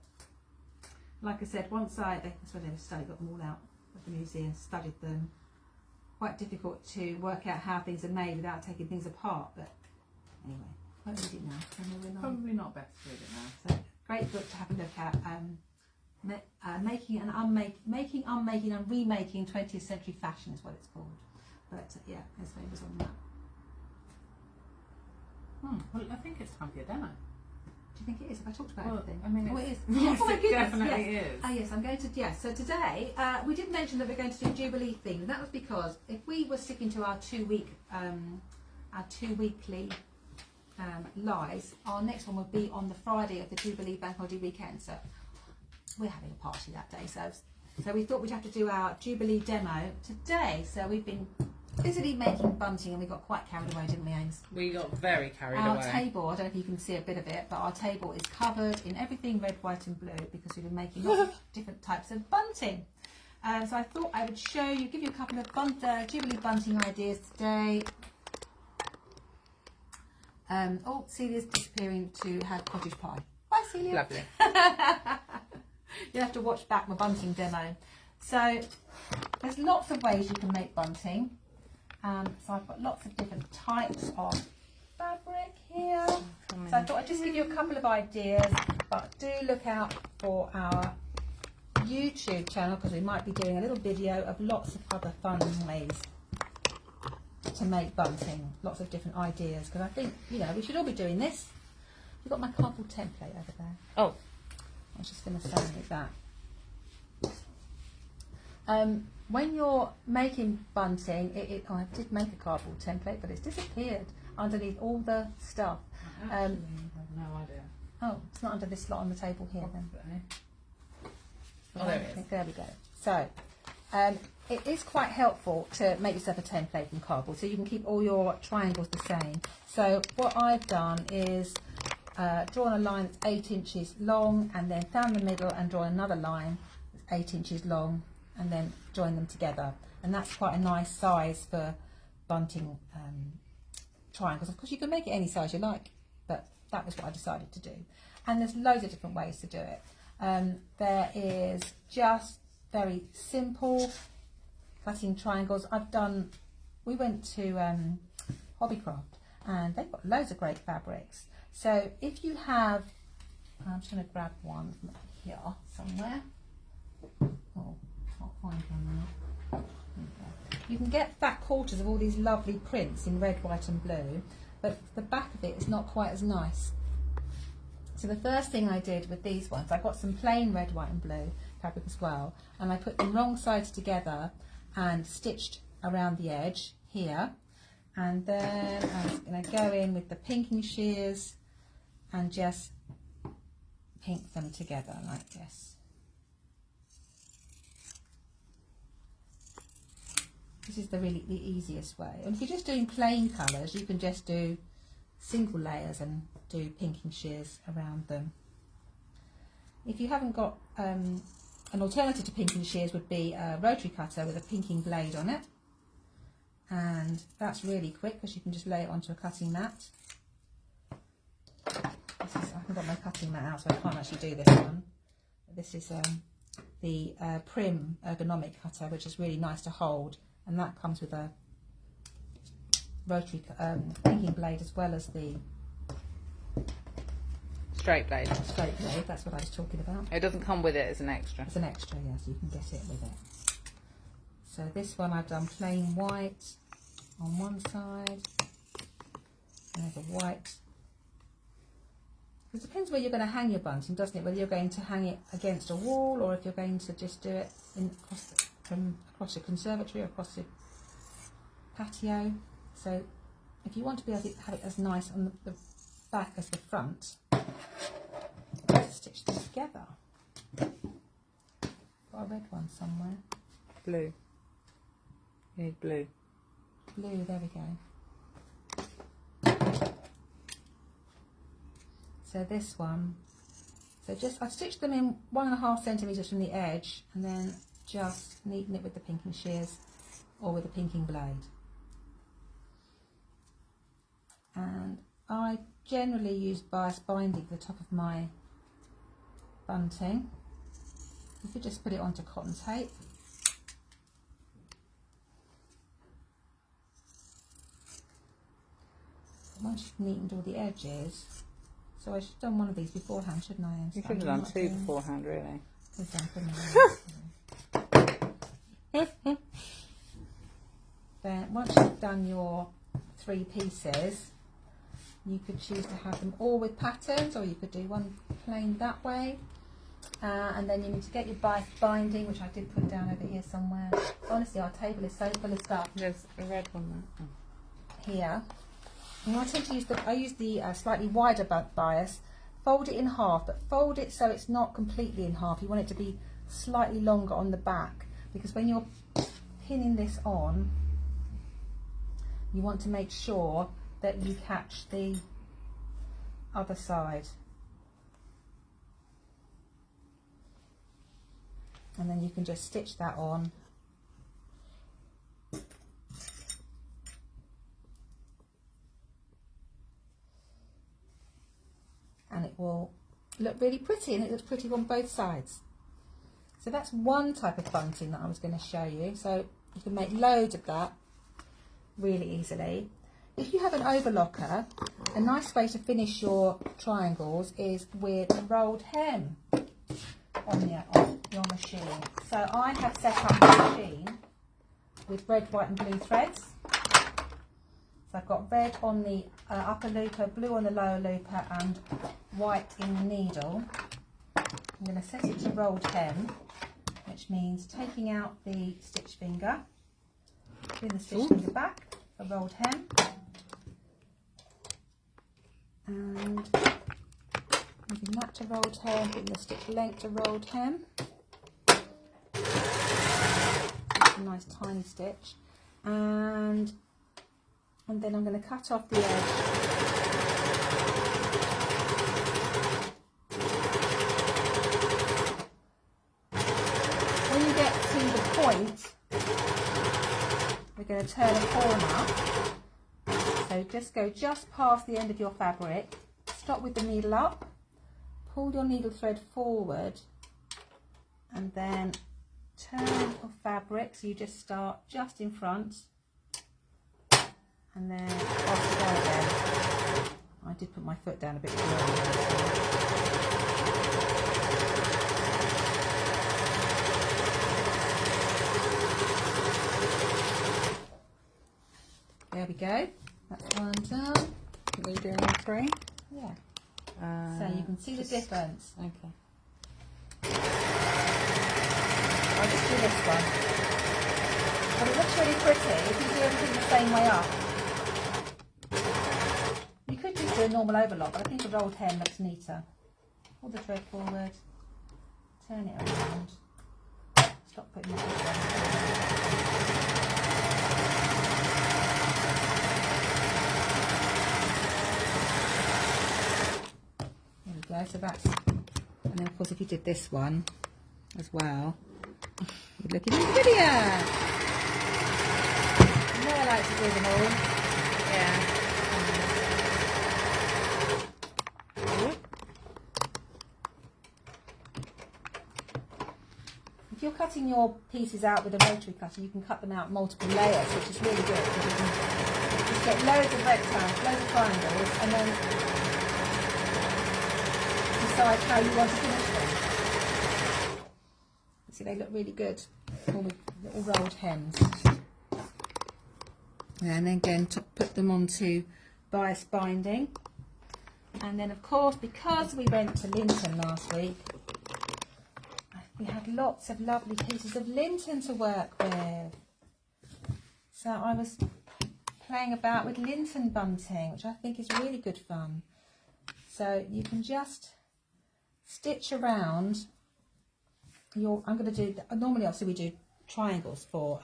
like I said, that's where they were studied, got them all out of the museum, studied them. Quite difficult to work out how things are made without taking things apart, but anyway, I won't read it now. Probably not best to read it now. So, great book to have a look at. Making, unmaking and remaking 20th century fashion is what it's called. But yeah, Esme was on that. Well, I think it's time for your demo. Do you think it is? Have I talked about everything? I mean, it is. Yes, oh my it goodness, definitely yes. is. Oh yes, I'm going to. Yes. So today we did mention that we're going to do Jubilee theme, and that was because if we were sticking to our two weekly lives, our next one would be on the Friday of the Jubilee Bank Holiday weekend. So we're having a party that day. So we thought we'd have to do our Jubilee demo today. So we've been busily making bunting and we got quite carried away, didn't we, Ames? We got very carried away. Our table, I don't know if you can see a bit of it, but our table is covered in everything red, white and blue because we've been making lots of different types of bunting. So I thought I would give you a couple of Jubilee bunting ideas today. Celia's disappearing to have cottage pie. Bye, Celia. Lovely. You'll have to watch back my bunting demo. So there's lots of ways you can make bunting. So I've got lots of different types of fabric here. So I thought I'd just give you a couple of ideas, but do look out for our YouTube channel because we might be doing a little video of lots of other fun ways to make bunting. Lots of different ideas because I think, we should all be doing this. You've got my cardboard template over there. Oh, I was just going to say that. When you're making bunting, I did make a cardboard template, but it's disappeared underneath all the stuff. I have no idea. Oh, it's not under this lot on the table here then. Oh, there it is. There we go. So, it is quite helpful to make yourself a template from cardboard, so you can keep all your triangles the same. So what I've done is drawn a line that's 8 inches long, and then found the middle and drawn another line that's 8 inches long, and then join them together. And that's quite a nice size for bunting triangles. Of course you can make it any size you like, but that was what I decided to do. And there's loads of different ways to do it. There is just very simple cutting triangles. We went to Hobbycraft and they've got loads of great fabrics. So if you have, I'm just going to grab one from here somewhere. Oh, can't find one now. You can get fat quarters of all these lovely prints in red, white and blue, but the back of it is not quite as nice. So the first thing I did with these ones, I got some plain red, white and blue fabric as well, and I put them wrong sides together and stitched around the edge here, and then I'm going to go in with the pinking shears and just pink them together like this. This is the easiest way. And if you're just doing plain colours, you can just do single layers and do pinking shears around them. If you haven't got a an alternative to pinking shears would be a rotary cutter with a pinking blade on it, and that's really quick because you can just lay it onto a cutting mat. I haven't got my cutting mat out, so I can't actually do this one. This is the Prim ergonomic cutter, which is really nice to hold, and that comes with a rotary pinking blade as well as the Straight blade. straight blade. That's what I was talking about. It doesn't come with it as an extra. It's an extra, yeah, so you can get it with it. So this one I've done plain white on one side. There's a white. It depends where you're going to hang your bunting, doesn't it? Whether you're going to hang it against a wall or if you're going to just do it across the conservatory or across the patio. So if you want to be able to have it as nice on the back as the front, let's stitch them together. Got a red one somewhere. Blue. You need blue. Blue, there we go. So this one, so just I've stitched them in 1.5 centimetres from the edge, and then just neaten it with the pinking shears or with a pinking blade. And I generally use bias binding at the top of my bunting. You could just put it onto cotton tape. Once you've neatened all the edges, so I should have done one of these beforehand, shouldn't I? You should have done two beforehand, really. Then once you've done your 3 pieces, you could choose to have them all with patterns, or you could do one plain that way. And then you need to get your bias binding, which I did put down over here somewhere. Honestly, our table is so full of stuff. There's a red one there. Here. And I tend to use the slightly wider bias. Fold it in half, but fold it so it's not completely in half. You want it to be slightly longer on the back, because when you're pinning this on, you want to make sure that you catch the other side. And then you can just stitch that on. And it will look really pretty, and it looks pretty on both sides. So that's one type of bunting that I was going to show you. So you can make loads of that really easily. If you have an overlocker, a nice way to finish your triangles is with a rolled hem on your machine. So I have set up my machine with red, white and blue threads. So I've got red on the upper looper, blue on the lower looper and white in the needle. I'm going to set it to rolled hem, which means taking out the stitch finger, putting the stitch finger back, a rolled hem, and moving that to rolled hem, putting the stitch length to rolled hem. It's a nice tiny stitch, and then I'm going to cut off the edge. When you get to the point, we're going to turn a corner. So just go just past the end of your fabric, stop with the needle up, pull your needle thread forward, and then turn your fabric, so you just start just in front, and then off you go again. I did put my foot down a bit too early. There we go. That's one done. Are we doing all 3? Yeah. So you can see the difference. Okay. I'll just do this one. But it looks really pretty if you do everything the same way up. You could just do a normal overlock, but I think a rolled hem looks neater. Pull the thread forward, turn it around, stop putting it on. There we go, so that's, and then of course if you did this one, as well. You're looking prettier. You know I like to do them all. Yeah. If you're cutting your pieces out with a rotary cutter, you can cut them out multiple layers, which is really good. You can just get loads of rectangles, loads of triangles, and then decide how you want to finish them. See, they look really good, all with little rolled hems. And then again, put them onto bias binding. And then, of course, because we went to Linton last week, we had lots of lovely pieces of Linton to work with. So I was playing about with Linton bunting, which I think is really good fun. So you can just stitch around your, I'm going to do, normally obviously we do triangles for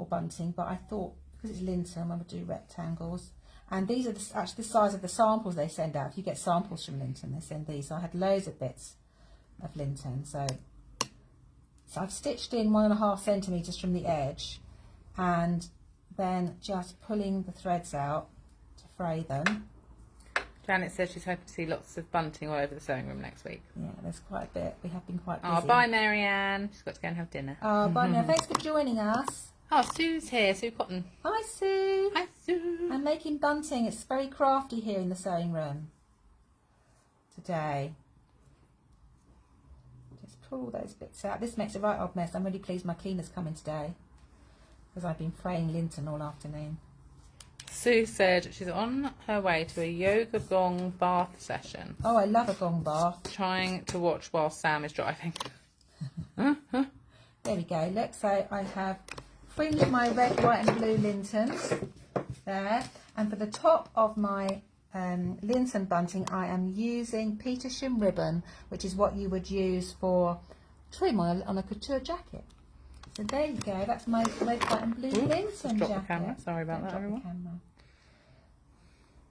bunting, but I thought because it's Linton I'm going to do rectangles. And these are actually the size of the samples they send out. If you get samples from Linton, they send these. So I had loads of bits of Linton. So I've stitched in 1.5 centimetres from the edge, and then just pulling the threads out to fray them. Janet says she's hoping to see lots of bunting all over the sewing room next week. Yeah, there's quite a bit. We have been quite busy. Oh, bye Marianne. She's got to go and have dinner. Oh, bye now. Thanks for joining us. Oh, Sue's here. Sue Cotton. Hi, Sue. Hi, Sue. I'm making bunting. It's very crafty here in the sewing room today. Just pull all those bits out. This makes a right old mess. I'm really pleased my cleaner's coming today because I've been fraying Linton all afternoon. Sue said she's on her way to a yoga gong bath session. Oh, I love a gong bath. Trying to watch while Sam is driving. There we go. Look, so I have fringed my red, white and blue Lintons there. And for the top of my Linton bunting, I am using Petersham ribbon, which is what you would use for trim on a couture jacket. So there you go. That's my red, white and blue Linton jacket. The camera. Sorry about that, everyone.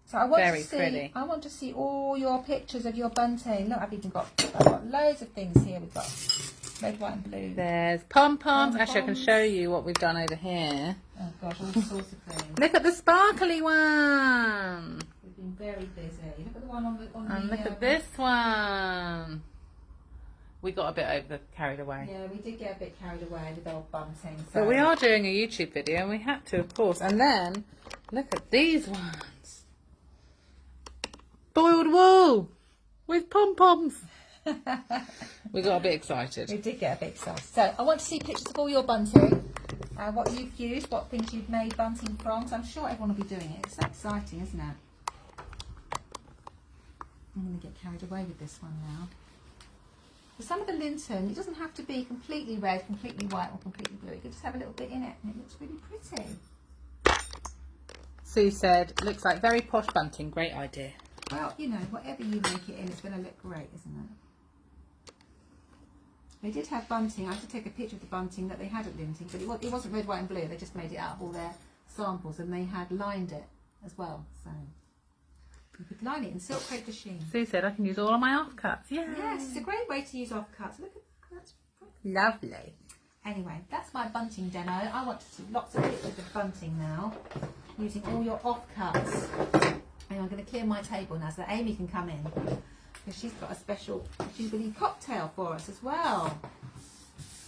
So I want Very to see. pretty. I want to see all your pictures of your bunting. Look, I've got loads of things here. We've got red, white and blue. There's pom-poms. Actually, I can show you what we've done over here. Oh gosh, all sorts of things. Look at the sparkly one. We've been very busy. Look at the one on the And look at this one. We got a bit carried away. Yeah, we did get a bit carried away with old bunting. So. But we are doing a YouTube video and we had to, of course. And then, look at these ones. Boiled wool with pom-poms. We got a bit excited. We did get a bit excited. So I want to see pictures of all your bunting, what you've used, what things you've made bunting from. So I'm sure everyone will be doing it. It's so exciting, isn't it? I'm going to get carried away with this one now. For some of the Linton, it doesn't have to be completely red, completely white or completely blue. You could just have a little bit in it and it looks really pretty. Sue said, looks like very posh bunting. Great idea. Well, you know, whatever you make it in, it's going to look great, isn't it? They did have bunting. I had to take a picture of the bunting that they had at Linton, but it wasn't red, white and blue. They just made it out of all their samples, and they had lined it as well. So you could line it in silk paper sheen. Sue said I can use all of my offcuts. Yeah. Yes, it's a great way to use offcuts. Look at that. Lovely. Anyway, that's my bunting demo. I want to see lots of pictures of bunting now, using all your offcuts. And I'm going to clear my table now so that Amy can come in, because she's got a special Jubilee cocktail for us as well.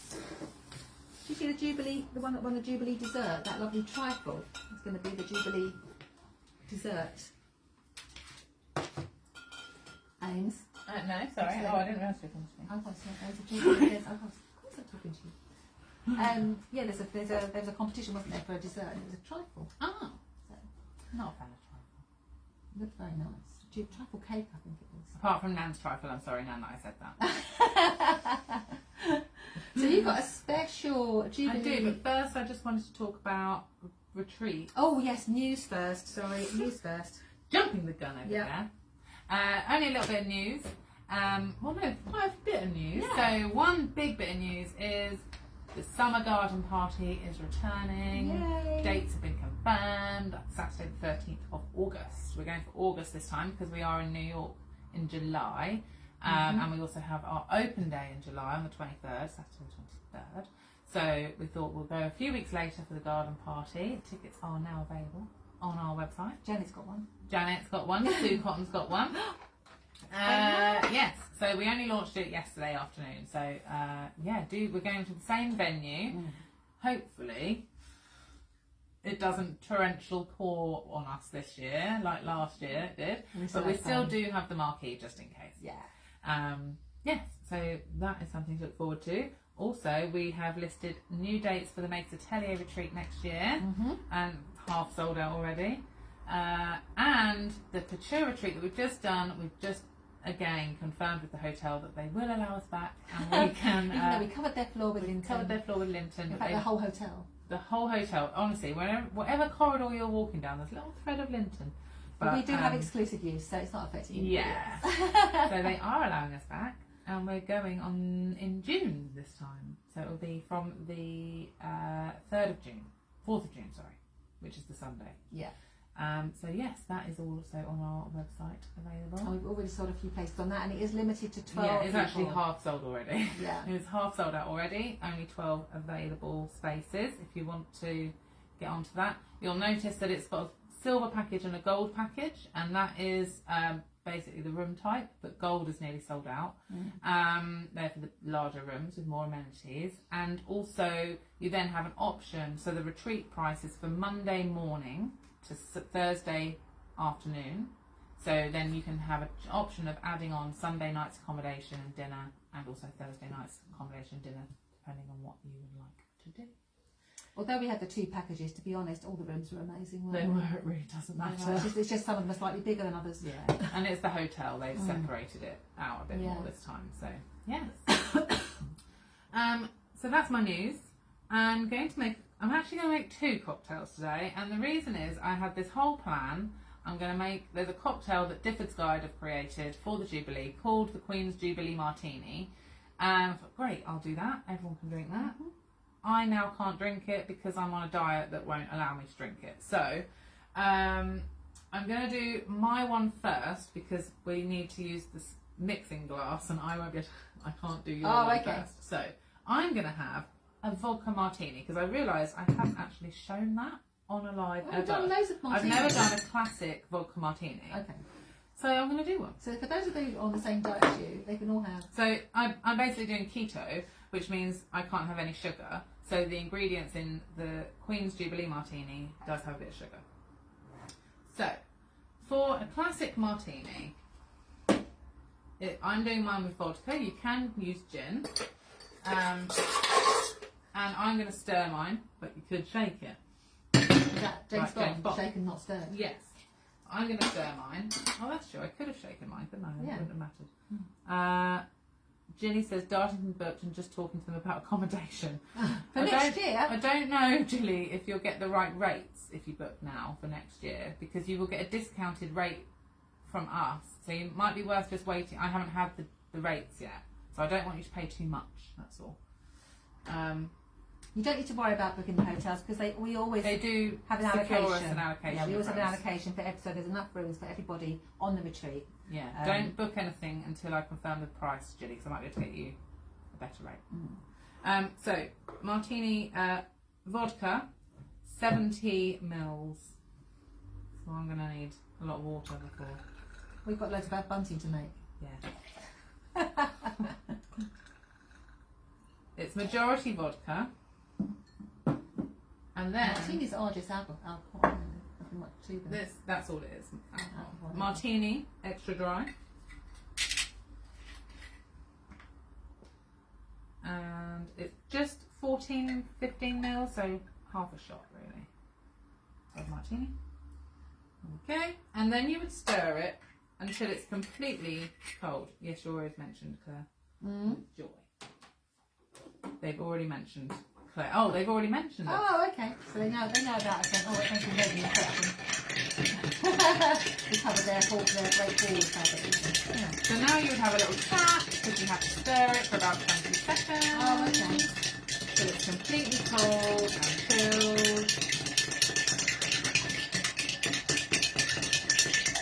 Did you see the Jubilee, the one that won the Jubilee dessert, that lovely trifle? It's going to be the Jubilee dessert. Ames? No, sorry. Oh, I didn't realise you were talking to me. I thought so. There's a Jubilee. Of course I'm talking to you. Yeah, there was a competition, wasn't there, for a dessert, and it was a trifle. Oh. So, Not a fan of trifle. it looked very nice. Trifle cake, I think it was. Apart from Nan's trifle, I'm sorry, Nan, that I said that. So you've got a special Jubilee. I do, but first I just wanted to talk about retreat. Oh yes, news first. Sorry, news first. Jumping the gun over there. Only a little bit of news. Well, no, quite a bit of news. Yeah. So one big bit of news is the summer garden party is returning. Yay. Dates have been confirmed. That's Saturday the 13th of August. We're going for August this time because we are in New York in July. And we also have our open day in July on the 23rd, Saturday 23rd. So we thought we'll go a few weeks later for the garden party. Tickets are now available on our website. Janet's got one. Janet's got one. Sue Cotton's got one. Yes. So we only launched it yesterday afternoon. So we're going to the same venue. Hopefully it doesn't torrential pour on us this year like last year it did. But we still do have the marquee just in case. Yeah. Yes. So that is something to look forward to. Also, we have listed new dates for the Mates Atelier retreat next year, and half sold out already. And the Couture retreat that we've just done, we've just again confirmed with the hotel that they will allow us back, and we can. Even though we covered their floor with linten. Covered their floor with linten. In fact, the whole hotel. The whole hotel. Honestly, whatever corridor you're walking down, there's a little thread of linten. But we do have exclusive use, so it's not affecting you. Yeah. So they are allowing us back. And we're going on in June this time. So it will be from the 4th of June, which is the Sunday. Yeah. So yes, that is also on our website available. And we've already sold a few places on that, and it is limited to 12 Yeah, it's people. actually half sold already. Yeah. It's half sold out already. Only 12 available spaces if you want to get onto that. You'll notice that it's got a silver package and a gold package, and that is basically the room type, but gold is nearly sold out. They're for the larger rooms with more amenities. And also you then have an option, so the retreat price is for Monday morning to Thursday afternoon, so then you can have an option of adding on Sunday night's accommodation and dinner, and also Thursday night's accommodation and dinner, depending on what you would like to do. Although we had the 2 packages, to be honest, all the rooms were amazing. They were, it really doesn't matter. It's just some of them are slightly bigger than others. Yeah, and it's the hotel. They've separated it out a bit more this time. So, yes. So that's my news. I'm actually going to make 2 cocktails today. And the reason is I had this whole plan. There's a cocktail that Difford's Guide have created for the Jubilee called the Queen's Jubilee Martini. And I thought, great, I'll do that. Everyone can drink that. I now can't drink it because I'm on a diet that won't allow me to drink it. So I'm going to do my one first because we need to use this mixing glass, and I can't do your one first. So I'm going to have a vodka martini because I realised I haven't actually shown that on a live ever. I've done loads of martinis. I've never done a classic vodka martini. Okay. So I'm going to do one. So for those of you on the same diet as you, they can all have... So I'm basically doing keto, which means I can't have any sugar. So the ingredients in the Queen's Jubilee Martini does have a bit of sugar. So for a classic martini, I'm doing mine with vodka. You can use gin. And I'm going to stir mine, but you could shake it. Is that James James Bond, shaken not stirred? Yes. I'm going to stir mine. Oh, that's true. I could have shaken mine, couldn't I? It wouldn't have mattered. Ginny says Dartington booked and just talking to them about accommodation. For next year? I don't know, Julie, if you'll get the right rates if you book now for next year, because you will get a discounted rate from us. So you might be worth just waiting. I haven't had the rates yet, so I don't want you to pay too much. That's all. You don't need to worry about booking the hotels because we always do have an secure allocation. us an allocation. Yeah, we always have an allocation for so there's enough rooms for everybody on the retreat. Yeah, don't book anything until I confirm the price, Julie, because I might be able to get you a better rate. So martini vodka, 70 mils. So I'm going to need a lot of water before. We've got loads of bunting to make. Yeah. It's majority vodka. And then martinis are just alcohol. Nothing much to them. That's all it is. Martini, extra dry. And it's just 15 mils, so half a shot really of martini. Okay, and then you would stir it until it's completely cold. Yes, you already mentioned Claire. Joy. They've already mentioned Claire. Oh, they've already mentioned it. Oh, okay. So they know about it. Oh, thank you, Megan. We covered their great balls habit. Yeah. So now you would have a little chat because you have to stir it for about 20 seconds. Oh, okay. Till it's completely cold and chilled.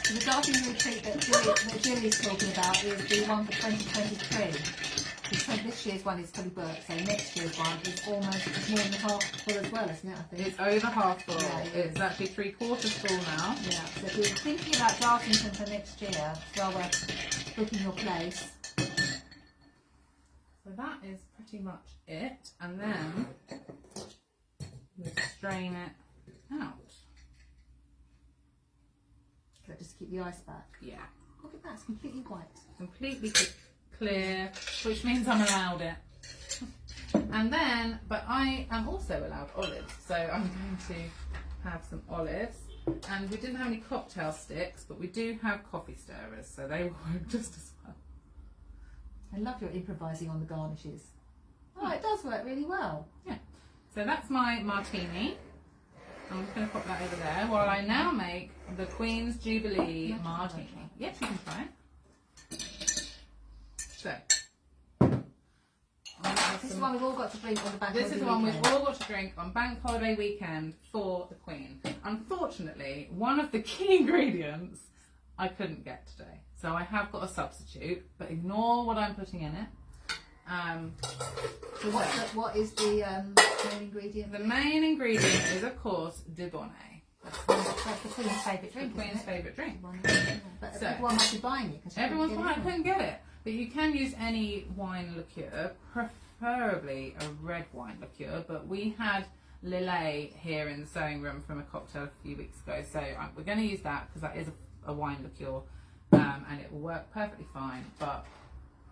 So the gardening retreat that Julie's talking about is the one for 2023. This year's one is fully booked, so next year's one is more than half full as well, isn't it? I think It's over half full. Yeah, It's actually 3/4 full now. Yeah, so if you're thinking about Dartington for next year, it's well worth booking your place. So that is pretty much it, and then we strain it out. So just keep the ice back. Yeah, Look at that, it's completely white. completely clear, which means I'm allowed it. And then, but I am also allowed olives, so I'm going to have some olives. And we didn't have any cocktail sticks, but we do have coffee stirrers, so they work just as well. I love your improvising on the garnishes. Oh, it does work really well. Yeah. So that's my martini. I'm just going to pop that over there while I now make the Queen's Jubilee Martini. Yes, you can try it. So, This is the one we've all got to drink on the bank holiday this is the one we've weekend. all got to drink on Bank Holiday weekend for the Queen. Unfortunately, one of the key ingredients I couldn't get today. So I have got a substitute, but ignore what I'm putting in it. So what is the main ingredient? The main ingredient is, of course, Dubonet. That's the Queen's favourite drink. The Queen's favourite drink. But So, everyone must be buying it. 'cause you Everyone's couldn't fine, I get it couldn't get it. But you can use any wine liqueur, preferably a red wine liqueur. But we had Lillet here in the sewing room from a cocktail a few weeks ago. So we're going to use that because that is a wine liqueur and it will work perfectly fine. But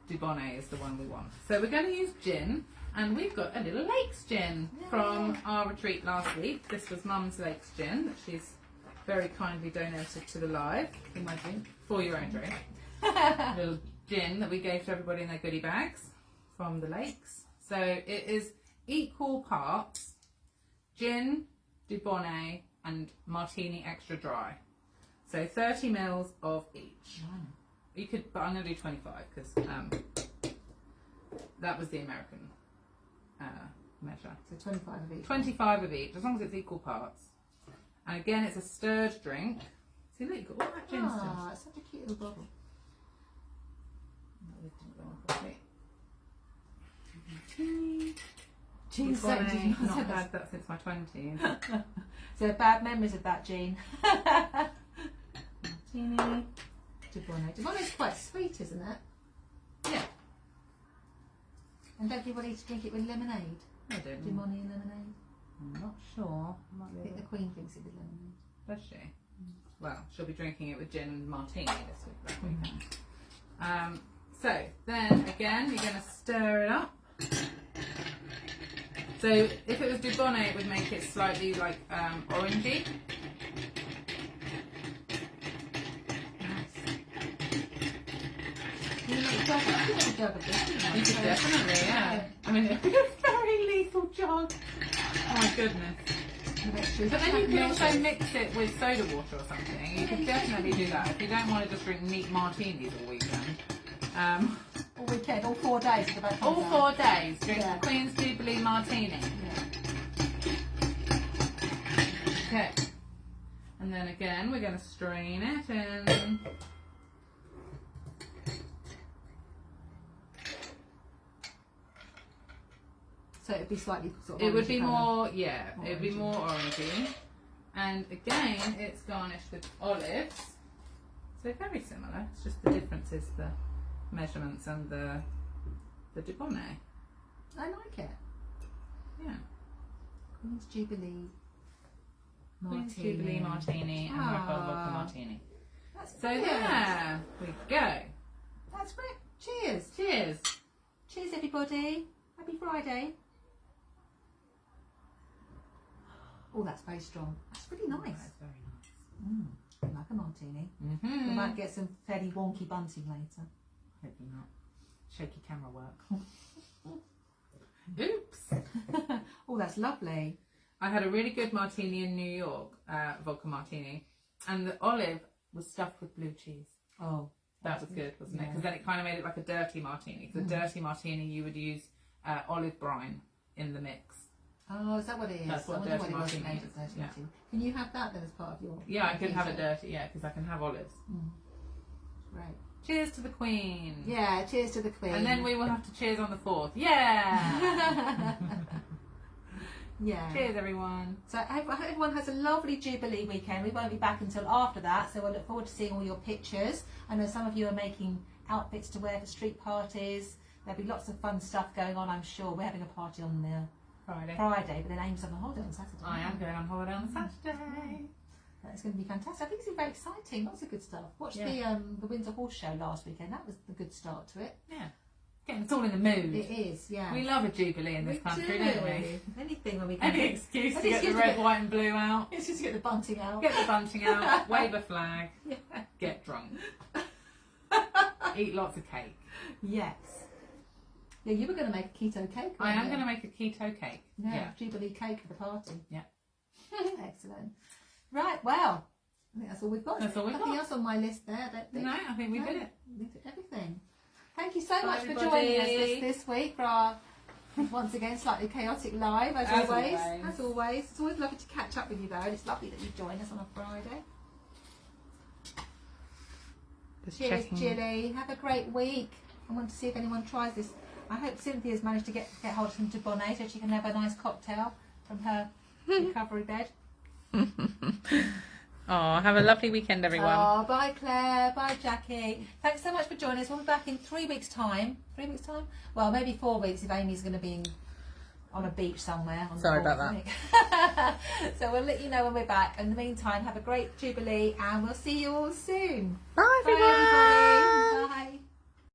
Dubonet is the one we want. So we're going to use gin. And we've got a little Lakes gin from our retreat last week. This was Mum's Lakes gin that she's very kindly donated to the live in my drink for your own drink. A little gin that we gave to everybody in their goodie bags from the Lakes. So it is equal parts gin, Dubonet, and Martini extra dry. So 30 mils of each. You could, but I'm going to do 25 because that was the American measure. So 25 of each. 25 of each, as long as it's equal parts. And again, it's a stirred drink. See, look, you've got all that gin Ah, it's such a cute little bottle. Jean I've not had that since my 20s. So bad memories of that, Jean. Martini. Dubonet. Dubonet's quite sweet, isn't it? Yeah. And don't everybody to drink it with lemonade? I don't know. Dubonet and lemonade. I'm not sure. Might I be think the Queen drinks it with lemonade. Does she? Well, she'll be drinking it with gin and martini this week, that weekend. So then again, you're going to stir it up. So if it was Dubonet, it would make it slightly like orangey. You could definitely, yeah. I mean, it'd be a very lethal jug. Oh my goodness. But then you can also mix it with soda water or something. You could definitely do that if you don't want to just drink neat martinis all weekend. All weekend, all 4 days of the bank holiday. All 4 days, drink Yeah. the Queen's Jubilee Martini. Yeah. Okay. And then again, we're going to strain it in. So it would be slightly sort of It would be orangey more, yeah, More it would be orangey. more orangey. And again, it's garnished with olives. So very similar. It's just the difference is the measurements and the Dubonet. I like it. Yeah. Queen's Jubilee Queen's Jubilee Martini and McCall Vodka Martini. That's So brilliant. there we go. That's great. Cheers. Cheers. Cheers, everybody. Happy Friday. Oh, that's very strong. That's really nice. That's very nice. I like a martini. Mm-hmm. We might get some fairly wonky bunting later. Hopefully not. Shaky camera work. Oops. Oh, that's lovely. I had a really good martini in New York, vodka martini, and the olive was stuffed with blue cheese. Oh, That was good, wasn't it? Yeah. Because then it kind of made it like a dirty martini. Because a dirty martini, you would use olive brine in the mix. Oh, is that what it is? That's what I wonder dirty what it was martini made is, of, dirty yeah. martini. Can you have that then as part of your? Yeah, I could have a keto? dirty, yeah, because I can have olives. Right. Cheers to the Queen. Yeah, cheers to the Queen. And then we will have to cheers on the 4th. Yeah. Yeah. Cheers, everyone. So I hope everyone has a lovely Jubilee weekend. We won't be back until after that, so we'll look forward to seeing all your pictures. I know some of you are making outfits to wear for street parties. There'll be lots of fun stuff going on, I'm sure. We're having a party on Friday. Friday, but then Amy's on holiday on Saturday. I am going on holiday on Saturday. It's going to be fantastic. I think it's very exciting. Lots of good stuff. Watched the Windsor Horse Show last weekend. That was a good start to it. Yeah. Getting us all in the mood. It is, yeah. We love a Jubilee in this country, don't we? Anything when we can. Any excuse to get the red, white and blue out. It's just to get the bunting out. Get the bunting out, wave a flag, get drunk. Eat lots of cake. Yes. Yeah, you were going to make a keto cake. I am going to make a keto cake. Yeah, Jubilee cake for the party. Yeah. Excellent. Right, well, I think that's all we've got. That's all we've Nothing got. else on my list there, I don't think. No, I think we did it. We did everything. Thank you so Bye, much for everybody. joining us this week for our, once again, slightly chaotic live, as always. As always. It's always lovely to catch up with you, though, and it's lovely that you join us on a Friday. Just Cheers, checking. Jilly. Have a great week. I want to see if anyone tries this. I hope Cynthia's managed to get hold of some Dubonet so she can have a nice cocktail from her recovery bed. Oh, have a lovely weekend, everyone. Oh, bye Claire, bye Jackie. Thanks so much for joining us. We'll be back in 3 weeks' time. 3 weeks' time? Well, maybe 4 weeks if Amy's going to be on a beach somewhere. Sorry about that. So we'll let you know when we're back. In the meantime, have a great Jubilee and we'll see you all soon. Bye, everyone. Bye, everybody.